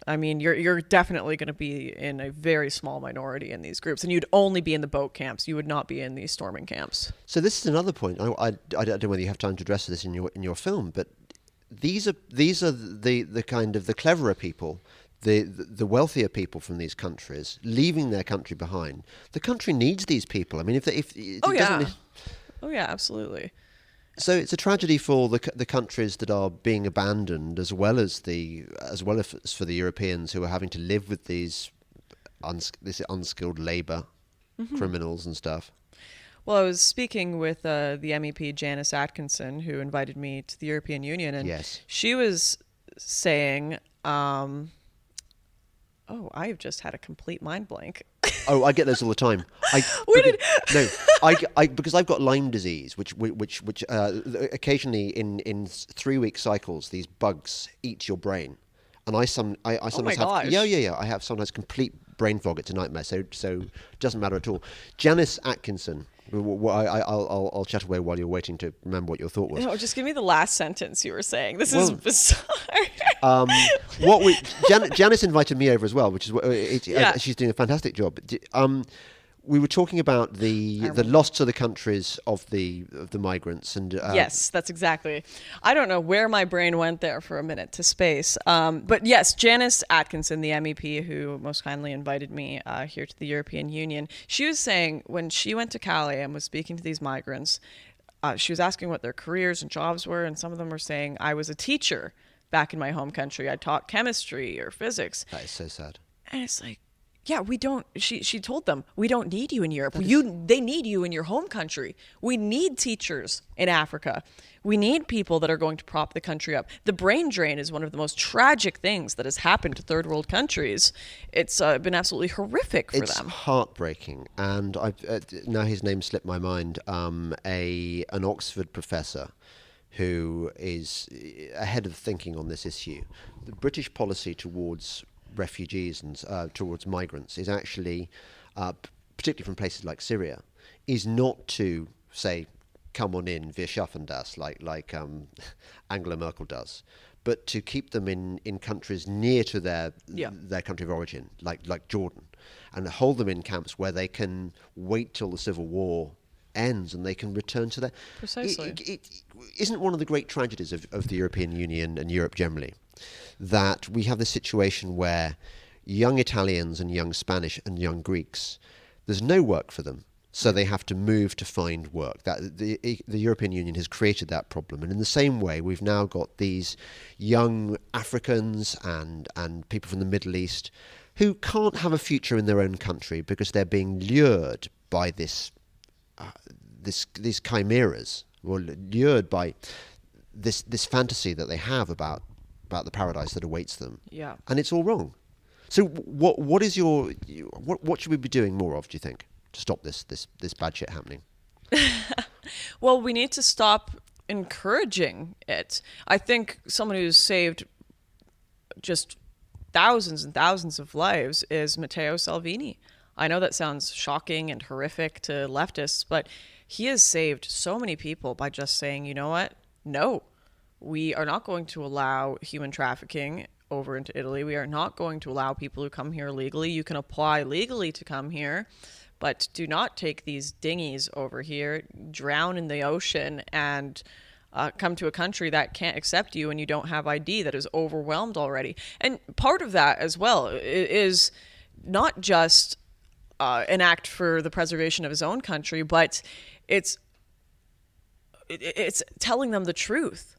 you're definitely going to be in a very small minority in these groups. And you'd only be in the boat camps. You would not be in these storming camps. So this is another point. I don't know whether you have time to address this in your film, but these are the kind of the cleverer people, the wealthier people from these countries leaving their country behind. The country needs these people. I mean, Oh yeah, absolutely. So it's a tragedy for the countries that are being abandoned, as well as for the Europeans who are having to live with this unskilled labour, criminals and stuff. Well, I was speaking with the MEP Janice Atkinson, who invited me to the European Union, and yes. She was saying, I've just had a complete mind blank. Oh, I get those all the time. Because I've got Lyme disease, which occasionally in 3-week cycles, these bugs eat your brain, and I sometimes have I have sometimes complete brain fog. It's a nightmare. So it doesn't matter at all. Janice Atkinson. I'll chat away while you're waiting to remember what your thought was. No, just give me the last sentence you were saying. This is bizarre. Janice invited me over as well, which is she's doing a fantastic job. We were talking about the loss to the countries of the migrants, and yes, that's exactly. I don't know where my brain went there for a minute to space, but yes, Janice Atkinson, the MEP who most kindly invited me here to the European Union, she was saying when she went to Calais and was speaking to these migrants, she was asking what their careers and jobs were, and some of them were saying, "I was a teacher back in my home country. I taught chemistry or physics." That is so sad. And it's like, yeah, we don't. She told them, we don't need you in Europe. They need you in your home country. We need teachers in Africa. We need people that are going to prop the country up. The brain drain is one of the most tragic things that has happened to third world countries. It's been absolutely horrific for them. It's heartbreaking. And now his name slipped my mind. An Oxford professor who is ahead of thinking on this issue. The British policy towards refugees and towards migrants is actually, particularly from places like Syria, is not to say, come on in, wir schaffen das, like Angela Merkel does, but to keep them in countries near to their country of origin, like Jordan, and hold them in camps where they can wait till the civil war ends and they can return to their... Precisely. It isn't one of the great tragedies of the European Union and Europe generally that we have this situation where young Italians and young Spanish and young Greeks, there's no work for them, so they have to move to find work. That the European Union has created that problem, and in the same way, we've now got these young Africans and people from the Middle East who can't have a future in their own country because they're being lured by these chimeras, or lured by this fantasy that they have about the paradise that awaits them. Yeah. And it's all wrong. So what should we be doing more of, do you think, to stop this bad shit happening? Well, we need to stop encouraging it. I think someone who's saved just thousands and thousands of lives is Matteo Salvini. I know that sounds shocking and horrific to leftists, but he has saved so many people by just saying, you know what? No, we are not going to allow human trafficking over into Italy. We are not going to allow people who come here legally. You can apply legally to come here, but do not take these dinghies over here, drown in the ocean, and come to a country that can't accept you and you don't have ID, that is overwhelmed already. And part of that as well is not just an act for the preservation of his own country, but it's telling them the truth.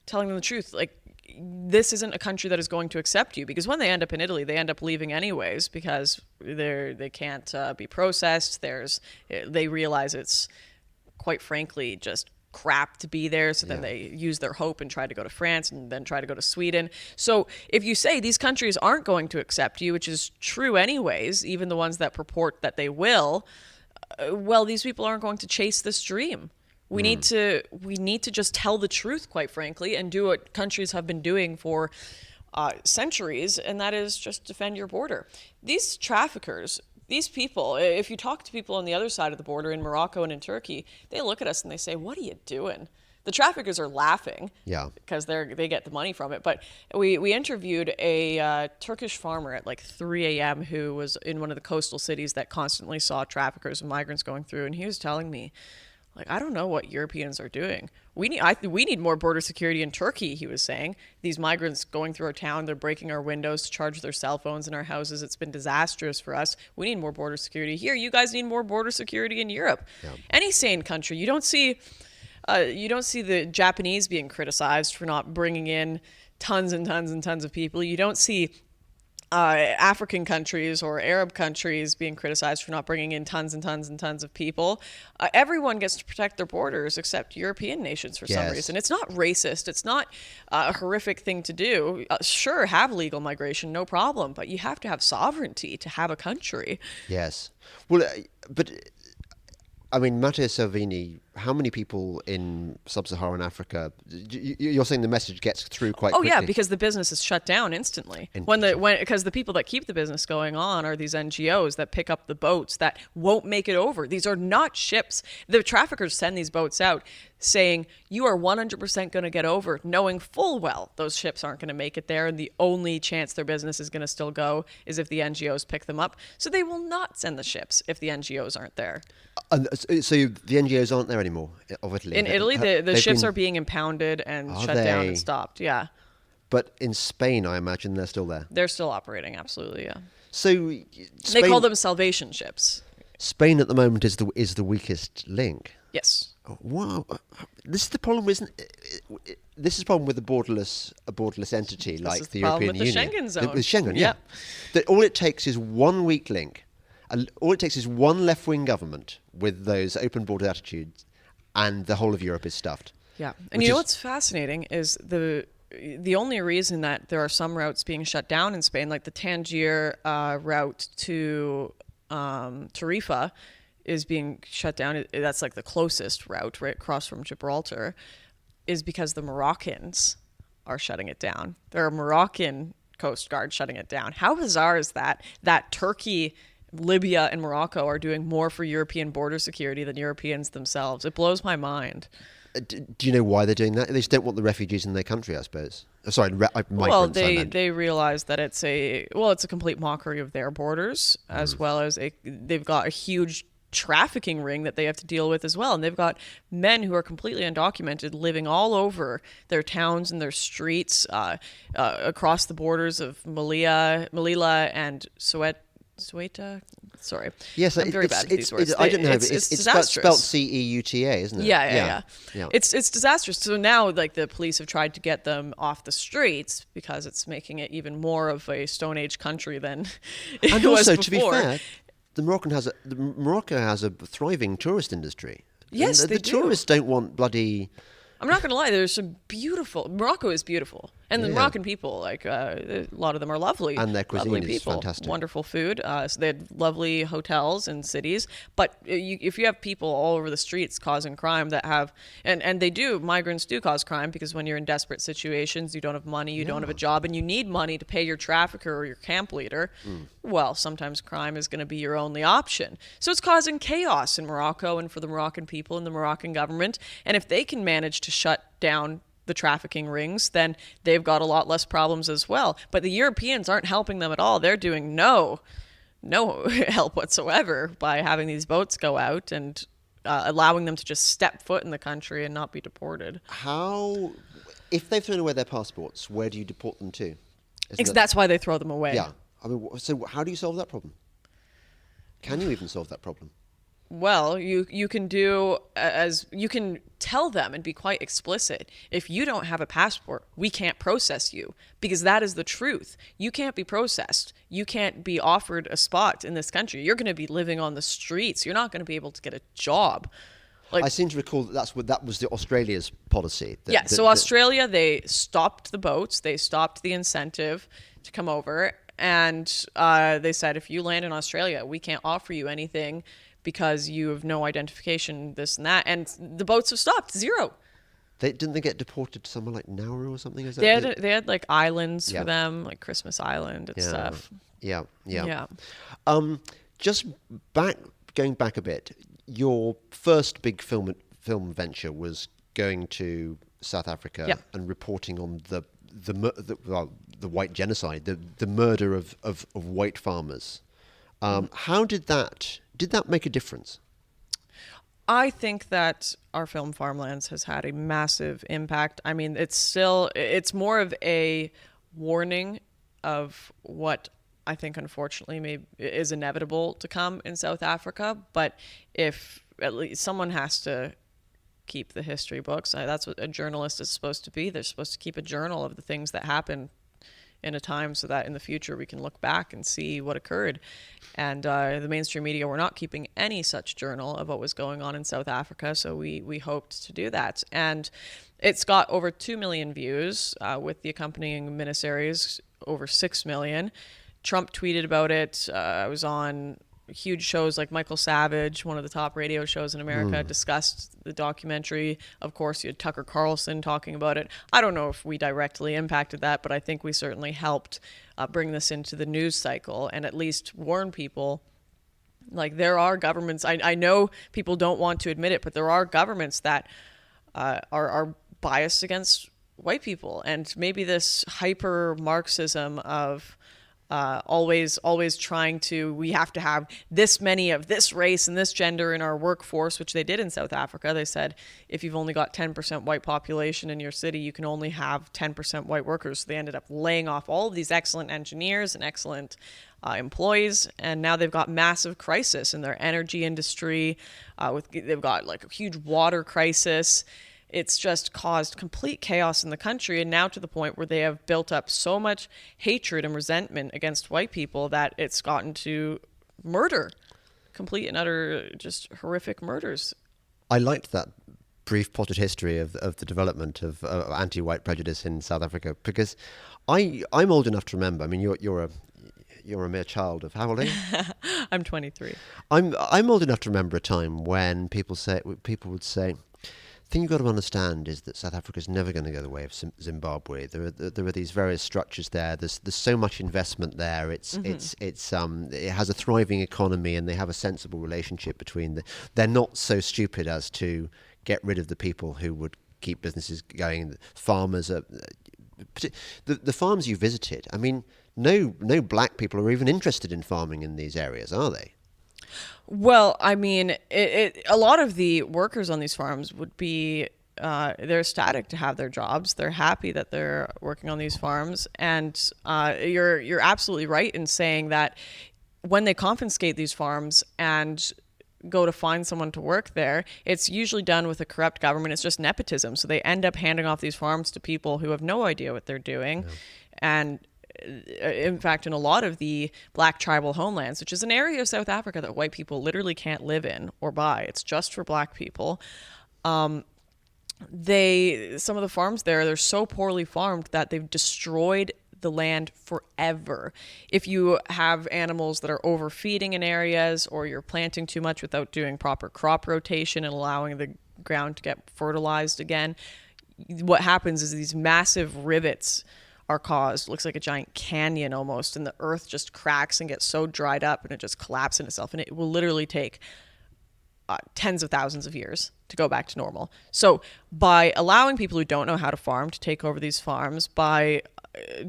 Telling them the truth. Like, this isn't a country that is going to accept you, because when they end up in Italy, they end up leaving anyways because they can't be processed. They realize it's, quite frankly, just crap to be there. So then they use their hope and try to go to France and then try to go to Sweden. So if you say these countries aren't going to accept you, which is true anyways, even the ones that purport that they will, well, these people aren't going to chase this dream. We need to just tell the truth, quite frankly, and do what countries have been doing for centuries, and that is just defend your border. These traffickers, these people, if you talk to people on the other side of the border in Morocco and in Turkey, they look at us and they say, "What are you doing?" The traffickers are laughing because they get the money from it. But we interviewed a Turkish farmer at like 3 a.m. who was in one of the coastal cities that constantly saw traffickers and migrants going through, and he was telling me, like, I don't know what Europeans are doing. We need more border security in Turkey, he was saying. These migrants going through our town, they're breaking our windows to charge their cell phones in our houses. It's been disastrous for us. We need more border security here. You guys need more border security in Europe. Yeah. Any sane country. You don't see the Japanese being criticized for not bringing in tons and tons and tons of people. You don't see African countries or Arab countries being criticized for not bringing in tons and tons and tons of people. Everyone gets to protect their borders except European nations for some reason. It's not racist. It's not a horrific thing to do. Sure, have legal migration, no problem, but you have to have sovereignty to have a country. Yes. Well, but I mean, Matteo Salvini, how many people in sub-Saharan Africa, you're saying the message gets through quite quickly? Oh, yeah, because the business is shut down instantly. Because the people that keep the business going on are these NGOs that pick up the boats that won't make it over. These are not ships. The traffickers send these boats out saying, you are 100% going to get over, knowing full well those ships aren't going to make it there, and the only chance their business is going to still go is if the NGOs pick them up. So they will not send the ships if the NGOs aren't there. So the NGOs aren't there anymore of Italy? In Italy, the ships are being impounded and shut down and stopped, yeah. But in Spain, I imagine they're still there? They're still operating, absolutely, yeah. So Spain, they call them salvation ships. Spain at the moment is the weakest link. Yes. Wow, this is the problem, isn't it? This is the problem with a borderless entity like the European Union. This is the problem with the Schengen zone. With Schengen, yeah. That all it takes is one weak link. All it takes is one left-wing government with those open border attitudes, and the whole of Europe is stuffed. Yeah, and you know what's fascinating is the only reason that there are some routes being shut down in Spain, like the Tangier route to Tarifa, is being shut down. That's like the closest route, right across from Gibraltar, is because the Moroccans are shutting it down. There are Moroccan Coast Guard shutting it down. How bizarre is that? That Turkey, Libya, and Morocco are doing more for European border security than Europeans themselves. It blows my mind. Do you know why they're doing that? They just don't want the refugees in their country, I suppose. Sorry, migrants. Well, they realize that it's a complete mockery of their borders, as well as they've got a huge trafficking ring that they have to deal with as well, and they've got men who are completely undocumented living all over their towns and their streets across the borders of Melilla and Ceuta. Sorry. Yes, I'm very bad at these words. I don't know. It's disastrous. spelled Ceuta, isn't it? Yeah. It's disastrous. So now, like, the police have tried to get them off the streets because it's making it even more of a Stone Age country than it and was also, before. to be fair, Morocco has a thriving tourist industry. Yes, the tourists don't want bloody. I'm not going to lie. Morocco is beautiful. And the Yeah. Moroccan people, like a lot of them are lovely, And their cuisine lovely is people, fantastic. wonderful food. So they had lovely hotels and cities. But if you have people all over the streets causing crime that have, and they do, migrants do cause crime because when you're in desperate situations, you don't have money, you don't have a job, and you need money to pay your trafficker or your camp leader. Well, sometimes crime is going to be your only option. So it's causing chaos in Morocco and for the Moroccan people and the Moroccan government. And if they can manage to shut down the trafficking rings, then they've got a lot less problems as well. But the Europeans aren't helping them at all. They're doing no help whatsoever by having these boats go out and allowing them to just step foot in the country and not be deported. How, if they've thrown away their passports, where do you deport them to? That's why they throw them away. Yeah. I mean, so how do you solve that problem? Can you even solve that problem? Well, you can do as you can tell them and be quite explicit. If you don't have a passport, we can't process you, because that is the truth. You can't be processed. You can't be offered a spot in this country. You're going to be living on the streets. You're not going to be able to get a job. Like, I seem to recall that was the Australia's policy. So Australia, they stopped the boats. They stopped the incentive to come over. And they said, if you land in Australia, we can't offer you anything because you have no identification, this and that. And the boats have stopped. Zero. Didn't they get deported to somewhere like Nauru or something? Is that They had like islands for them, like Christmas Island and stuff. Yeah. Yeah. Just going back a bit, your first big film venture was going to South Africa and reporting on the white genocide, the murder of white farmers. How did that make a difference? I think that our film Farmlands has had a massive impact. I mean, it's more of a warning of what I think unfortunately is inevitable to come in South Africa. But if at least someone has to keep the history books, that's what a journalist is supposed to be. They're supposed to keep a journal of the things that happen in a time so that in the future we can look back and see what occurred. And the mainstream media were not keeping any such journal of what was going on in South Africa, so we hoped to do that. And it's got over 2 million views, with the accompanying miniseries over 6 million. Trump tweeted about it. I was on huge shows like Michael Savage, one of the top radio shows in America, discussed the documentary. Of course, you had Tucker Carlson talking about it. I don't know if we directly impacted that, but I think we certainly helped bring this into the news cycle and at least warn people. Like, there are governments, I know people don't want to admit it, but there are governments that are biased against white people. And maybe this hyper Marxism of always trying to, we have to have this many of this race and this gender in our workforce, which they did in South Africa. They said, if you've only got 10% white population in your city, you can only have 10% white workers. So they ended up laying off all of these excellent engineers and excellent employees. And now they've got massive crisis in their energy industry. They've got like a huge water crisis. It's just caused complete chaos in the country, and now to the point where they have built up so much hatred and resentment against white people that it's gotten to murder, complete and utter, just horrific murders. I liked that brief potted history of the development of anti-white prejudice in South Africa, because I'm old enough to remember. I mean, you're a mere child of, how old are you? I'm 23. I'm old enough to remember a time when people would say, the thing you've got to understand is that South Africa is never going to go the way of Zimbabwe. There are these various structures there. There's so much investment there. It has a thriving economy, and they have a sensible relationship between they're not so stupid as to get rid of the people who would keep businesses going. Farmers are the farms you visited. I mean, no black people are even interested in farming in these areas, are they? Well, I mean, a lot of the workers on these farms would be, they're ecstatic to have their jobs. They're happy that they're working on these farms. And you're absolutely right in saying that when they confiscate these farms and go to find someone to work there, it's usually done with a corrupt government. It's just nepotism. So they end up handing off these farms to people who have no idea what they're doing. Yeah. And in fact, in a lot of the black tribal homelands, which is an area of South Africa that white people literally can't live in or buy, it's just for black people. some of the farms there, they're so poorly farmed that they've destroyed the land forever. If you have animals that are overfeeding in areas, or you're planting too much without doing proper crop rotation and allowing the ground to get fertilized again, what happens is these massive rivets are caused. It looks like a giant canyon almost, and the earth just cracks and gets so dried up and it just collapses in itself, and it will literally take tens of thousands of years to go back to normal. So by allowing people who don't know how to farm to take over these farms, by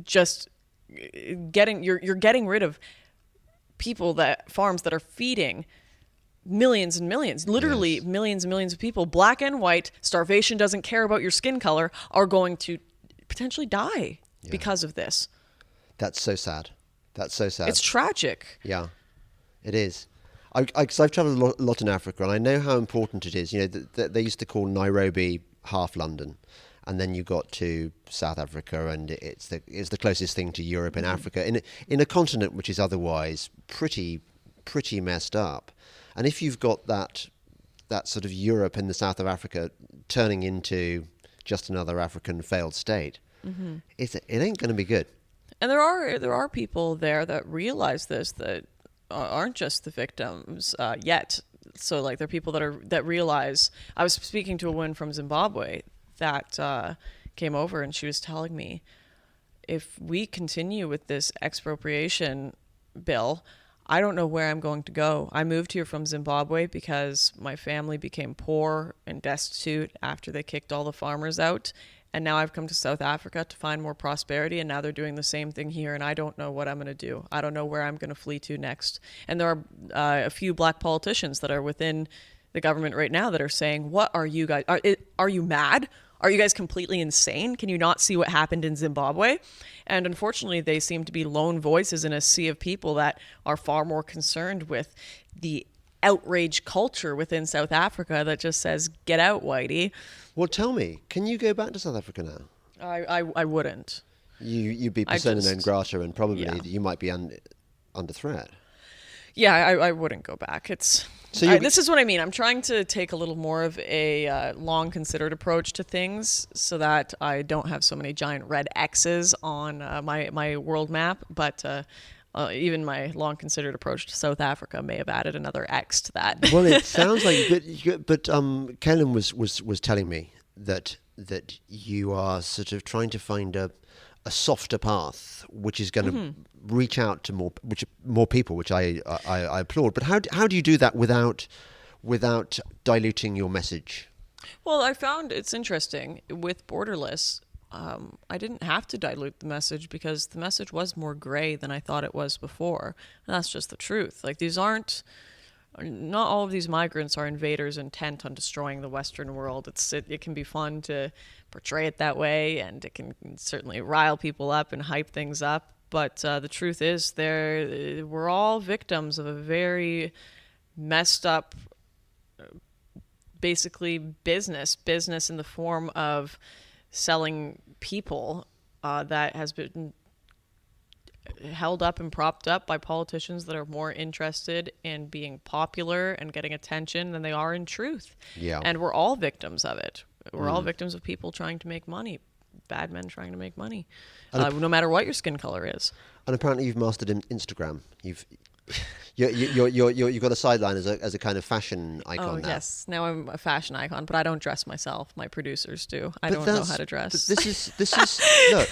just you're getting rid of farms that are feeding millions and millions, literally Yes. millions and millions of people, black and white. Starvation doesn't care about your skin color, are going to potentially die because of this. That's so sad. That's so sad. It's tragic. Yeah, it is. Because I've traveled a lot in Africa, and I know how important it is. You know, they used to call Nairobi half London, and then you got to South Africa, and it's the closest thing to Europe in Africa, in a continent which is otherwise pretty messed up. And if you've got that sort of Europe in the south of Africa turning into just another African failed state, it ain't going to be good. And there are people there that realize this, that aren't just the victims yet. So like there are people that realize. I was speaking to a woman from Zimbabwe that came over, and she was telling me, if we continue with this expropriation bill, I don't know where I'm going to go. I moved here from Zimbabwe because my family became poor and destitute after they kicked all the farmers out. And now I've come to South Africa to find more prosperity, and now they're doing the same thing here, and I don't know what I'm going to do. I don't know where I'm going to flee to next. And there are a few black politicians that are within the government right now that are saying, what are you guys? Are you mad? Are you guys completely insane? Can you not see what happened in Zimbabwe? And unfortunately, they seem to be lone voices in a sea of people that are far more concerned with the outrage culture within South Africa that just says, get out, whitey. Well, tell me, can you go back to South Africa now? I wouldn't. You'd be persona non grata, and probably you might be under threat. Yeah, I wouldn't go back. This is what I mean. I'm trying to take a little more of a long considered approach to things so that I don't have so many giant red X's on my world map. But even my long considered approach to South Africa may have added another X to that. Well, it sounds like, but Kaylin was telling me that you are sort of trying to find a softer path, which is going to reach out to more people, which I applaud. But how do you do that without diluting your message? Well, I found it's interesting with Borderless. I didn't have to dilute the message because the message was more gray than I thought it was before. And that's just the truth. Like not all of these migrants are invaders intent on destroying the Western world. It can be fun to portray it that way, and it can certainly rile people up and hype things up. But the truth is, we're all victims of a very messed up, basically business in the form of selling people that has been held up and propped up by politicians that are more interested in being popular and getting attention than they are in truth. Yeah. And we're all victims of it. We're all victims of people trying to make money, bad men trying to make money, no matter what your skin color is. And apparently you've mastered Instagram. You've got a sideline as a kind of fashion icon now. Yes, now I'm a fashion icon, but I don't dress myself. My producers do. I don't know how to dress. This is look.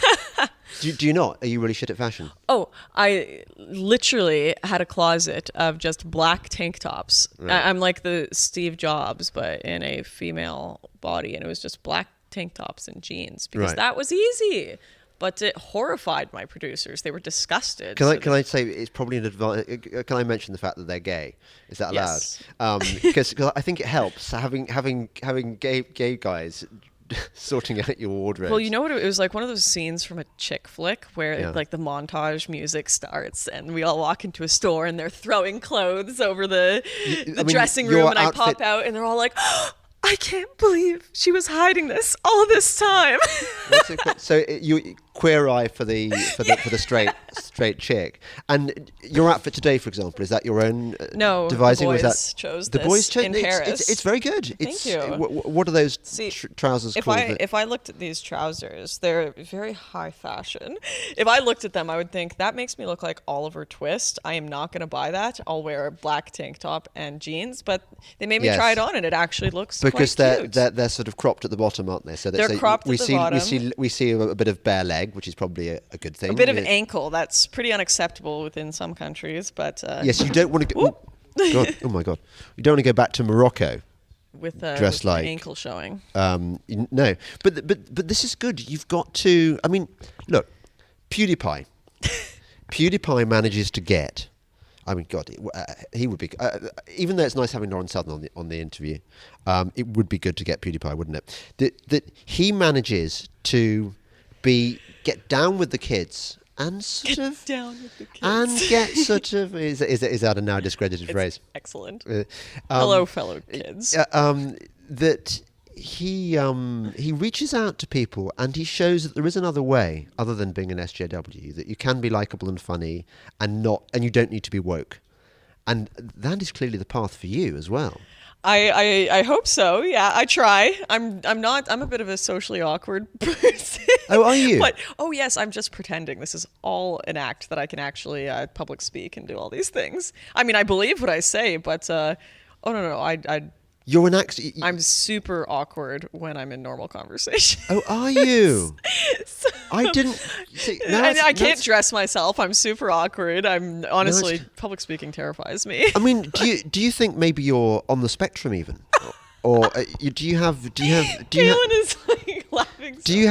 Do you not? Are you really shit at fashion? Oh, I literally had a closet of just black tank tops. Right. I'm like the Steve Jobs, but in a female body, and it was just black tank tops and jeans because that was easy. But it horrified my producers. They were disgusted. Can I say it's probably an advantage? Can I mention the fact that they're gay? Is that allowed? Yes. Because I think it helps having gay guys sorting out your wardrobe. Well, you know what? It was like one of those scenes from a chick flick where like the montage music starts and we all walk into a store and they're throwing clothes over the dressing room, and I pop out and they're all like, oh, I can't believe she was hiding this all this time. What's it called? So queer eye for the straight chick. And your outfit today, for example, is that your own No, devising? the boys or is that chose the this boys chose in it's, Paris. It's very good. Thank you. What are those trousers called? If I looked at these trousers, they're very high fashion. If I looked at them, I would think that makes me look like Oliver Twist. I am not going to buy that. I'll wear a black tank top and jeans, but they made me try it on, and it actually looks because quite cute. they're sort of cropped at the bottom, aren't they? So they're cropped at the bottom. We see a bit of bare leg, which is probably a good thing. A bit of ankle. That's pretty unacceptable within some countries, but yes, you don't want to go. Oh my God! You don't want to go back to Morocco with dressed like ankle showing. No, but this is good. You've got to. I mean, look, PewDiePie. PewDiePie manages to get. I mean, God, he would be. Even though it's nice having Lauren Southern on the interview, it would be good to get PewDiePie, wouldn't it? That he manages to get down with the kids and sort of down with the kids and get sort of is that a now discredited phrase? Excellent. Hello, fellow kids. That he reaches out to people and he shows that there is another way other than being an SJW, that you can be likable and funny and you don't need to be woke, and that is clearly the path for you as well. I hope so. Yeah, I try. I'm a bit of a socially awkward person. Oh, are you? But yes, I'm just pretending. This is all an act that I can actually public speak and do all these things. I mean, I believe what I say, but no. You're an act. I'm super awkward when I'm in normal conversation. Oh, are you? I didn't. See, I can't dress myself. I'm super awkward. I'm honestly public speaking terrifies me. I mean, do you think maybe you're on the spectrum even, or do you have? Kaylin is like laughing. Do you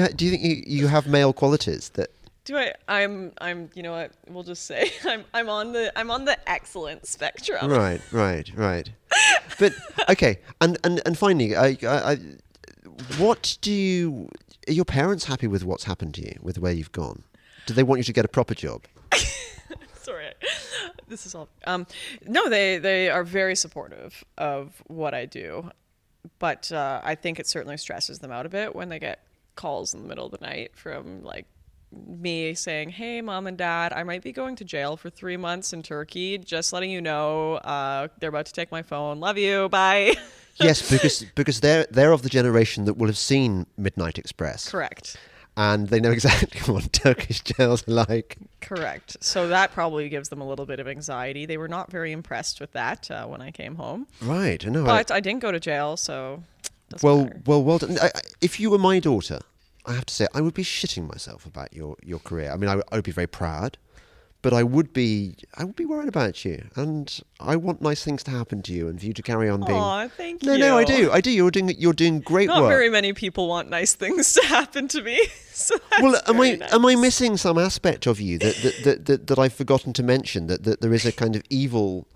think you have male qualities that? I'm you know what, we'll just say I'm on the excellent spectrum. Right. But okay, and finally, are your parents happy with what's happened to you, with where you've gone? Do they want you to get a proper job? Sorry, this is all. No, they are very supportive of what I do, but I think it certainly stresses them out a bit when they get calls in the middle of the night from like me saying, "Hey, mom and dad, I might be going to jail for 3 months in Turkey. Just letting you know, they're about to take my phone. Love you. Bye." Yes, because they're of the generation that will have seen Midnight Express. Correct. And they know exactly what Turkish jails are like. Correct. So that probably gives them a little bit of anxiety. They were not very impressed with that when I came home. Right. I know. But I didn't go to jail, so. Well done. If you were my daughter, I have to say, I would be shitting myself about your career. I mean, I would be very proud, but I would be worried about you, and I want nice things to happen to you and for you to carry on being. Aw, thank you. No, I do. You're doing great work. Not very many people want nice things to happen to me. So am I missing some aspect of you that I've forgotten to mention? That there is a kind of evil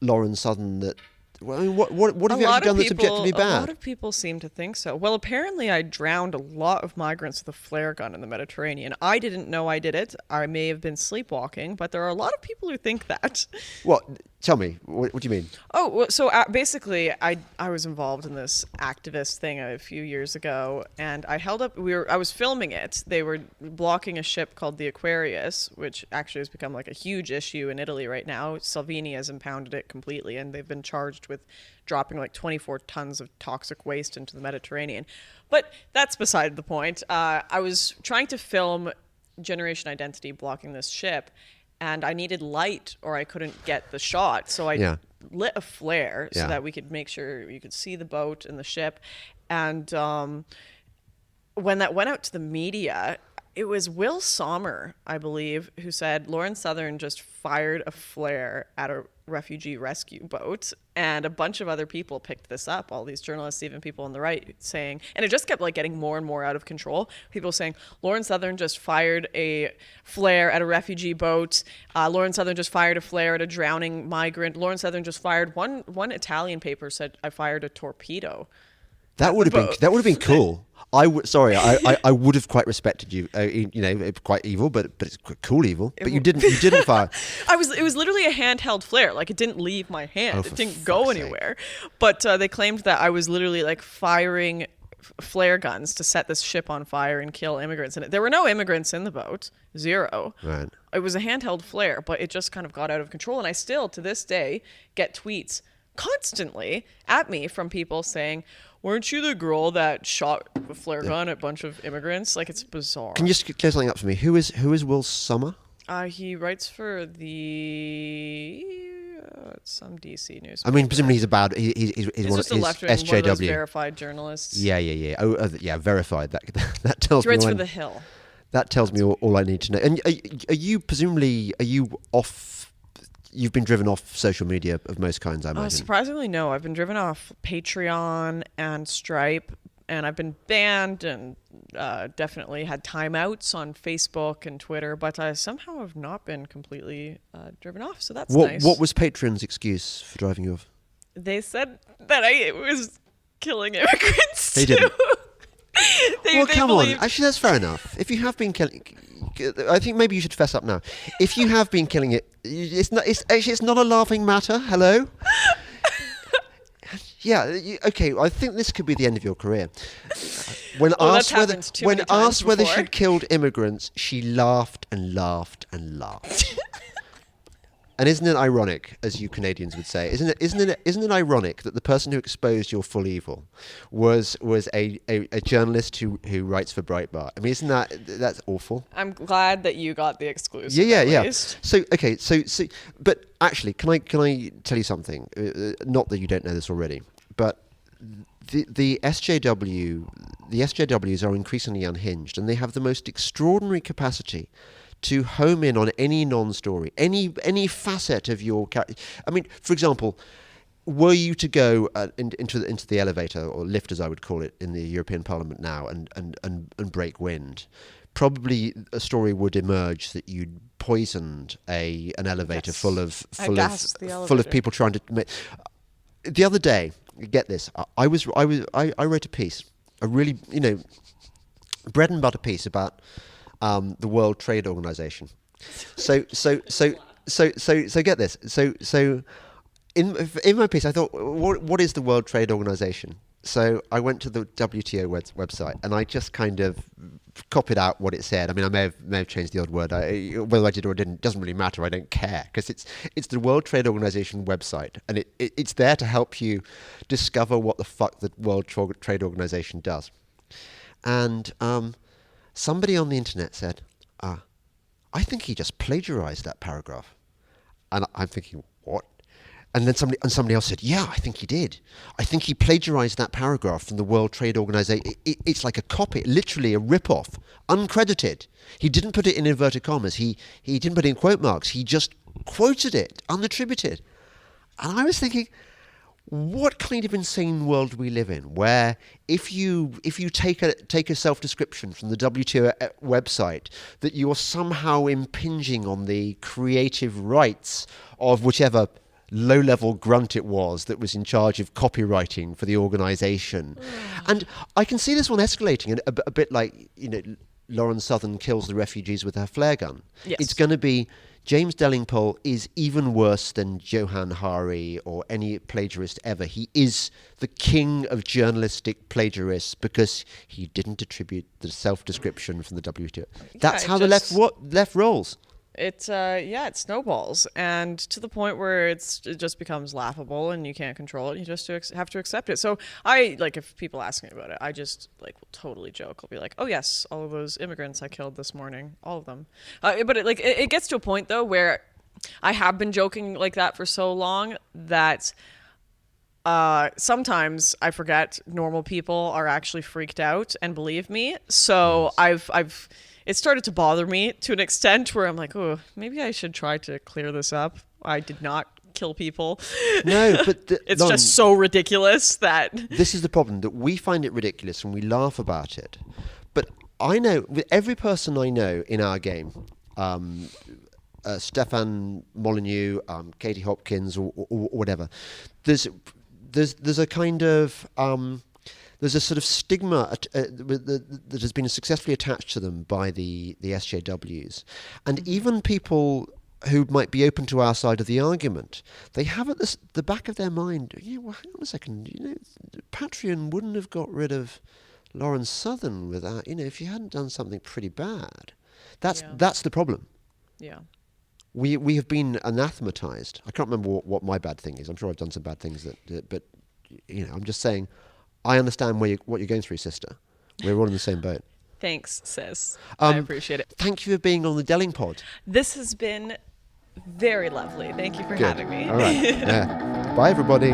Lauren Southern that. Well, I mean, what have you actually done that's objectively bad? A lot of people seem to think so. Well, apparently I drowned a lot of migrants with a flare gun in the Mediterranean. I didn't know I did it. I may have been sleepwalking, but there are a lot of people who think that. What? Tell me. What do you mean? Oh, well, so basically, I was involved in this activist thing a few years ago, and I held up. I was filming it. They were blocking a ship called the Aquarius, which actually has become like a huge issue in Italy right now. Salvini has impounded it completely, and they've been charged with dropping like 24 tons of toxic waste into the Mediterranean. But that's beside the point. I was trying to film Generation Identity blocking this ship, and I needed light or I couldn't get the shot. So I lit a flare so that we could make sure you could see the boat and the ship. And when that went out to the media, it was Will Sommer, I believe, who said Lauren Southern just fired a flare at a refugee rescue boat, and a bunch of other people picked this up, all these journalists, even people on the right, saying, and it just kept like getting more and more out of control, people saying Lauren Southern just fired a flare at a refugee boat, Lauren Southern just fired a flare at a drowning migrant, Lauren Southern just fired one Italian paper said I fired a torpedo. That would have been cool. I would have quite respected you. Quite evil, but it's cool evil. But you didn't fire. It was literally a handheld flare. Like, it didn't leave my hand. It didn't go anywhere. But they claimed that I was literally like firing flare guns to set this ship on fire and kill immigrants in it. There were no immigrants in the boat, 0. Right. It was a handheld flare, but it just kind of got out of control. And I still, to this day, get tweets constantly at me from people saying, weren't you the girl that shot a flare gun at a bunch of immigrants? Like, it's bizarre. Can you just clear something up for me? Who is Will Summer? He writes for some DC news. I mean, presumably he's one of just a left-wing, SJW. one of those verified journalists. Yeah. Oh, yeah, verified. That tells He me. writes for The Hill. That tells me all I need to know. And are you off? You've been driven off social media of most kinds, I imagine. Surprisingly, no. I've been driven off Patreon and Stripe, and I've been banned and definitely had timeouts on Facebook and Twitter, but I somehow have not been completely driven off, so that's nice. What was Patreon's excuse for driving you off? They said that I was killing immigrants, They too. didn't. They Come on. believed- Actually, that's fair enough. If you have been killing... I think maybe you should fess up now. If you have been killing it, it's not a laughing matter. Hello? Yeah, okay, I think this could be the end of your career. When asked whether she'd killed immigrants, she laughed and laughed and laughed. And isn't it ironic, as you Canadians would say, isn't it ironic that the person who exposed your full evil was a journalist who writes for Breitbart? I mean, that's awful? I'm glad that you got the exclusive. Yeah. So but actually, can I tell you something? Not that you don't know this already, but the SJWs are increasingly unhinged, and they have the most extraordinary capacity to home in on any non-story, any facet of your character. I mean, for example, were you to go into the elevator, or lift as I would call it, in the European Parliament now, and break wind, probably a story would emerge that you'd poisoned an elevator full of people trying to make. The other day, get this, I wrote a piece, a really bread and butter piece about the World Trade Organization. So get this. So in my piece, I thought, what is the World Trade Organization? So I went to the WTO website, and I just kind of copied out what it said. I mean, I may have changed the odd word. Whether I did or didn't doesn't really matter. I don't care, because it's the World Trade Organization website, and it's there to help you discover what the fuck the World Trade Organization does. And somebody on the internet said, I think he just plagiarized that paragraph. And I'm thinking, what? And then somebody else said, yeah, I think he did. I think he plagiarized that paragraph from the World Trade Organization. It's like a copy, literally a rip-off, uncredited. He didn't put it in inverted commas. He didn't put it in quote marks. He just quoted it, unattributed. And I was thinking, what kind of insane world we live in, where if you take a self-description from the WTO website, that you are somehow impinging on the creative rights of whichever low-level grunt it was that was in charge of copywriting for the organisation. And I can see this one escalating, and a bit like Lauren Southern kills the refugees with her flare gun. Yes. It's going to be James Delingpole is even worse than Johan Hari or any plagiarist ever. He is the king of journalistic plagiarists because he didn't attribute the self-description from the WTO. That's how the left rolls. It snowballs, and to the point where it just becomes laughable, and you can't control it. You just have to accept it. So if people ask me about it, I just will totally joke. I'll be like, "Oh yes, all of those immigrants I killed this morning, all of them." But it gets to a point though where I have been joking like that for so long that sometimes I forget normal people are actually freaked out and believe me. So I've it started to bother me to an extent where I'm like, oh, maybe I should try to clear this up. I did not kill people. No, but it's just so ridiculous that... This is the problem, that we find it ridiculous and we laugh about it. But I know, with every person I know in our game, Stefan Molyneux, Katie Hopkins, or whatever, there's a kind of... there's a sort of stigma that has been successfully attached to them by the SJWs. And even people who might be open to our side of the argument, they have at the back of their mind, well, hang on a second, Patreon wouldn't have got rid of Lauren Southern without, if you hadn't done something pretty bad. That's Yeah. that's the problem. Yeah. We have been anathematized. I can't remember what my bad thing is. I'm sure I've done some bad things but I'm just saying, I understand what you're going through, sister. We're all in the same boat. Thanks, sis. I appreciate it. Thank you for being on the Delingpod. This has been very lovely. Thank you for Good. having me. All right. Yeah. Bye, everybody.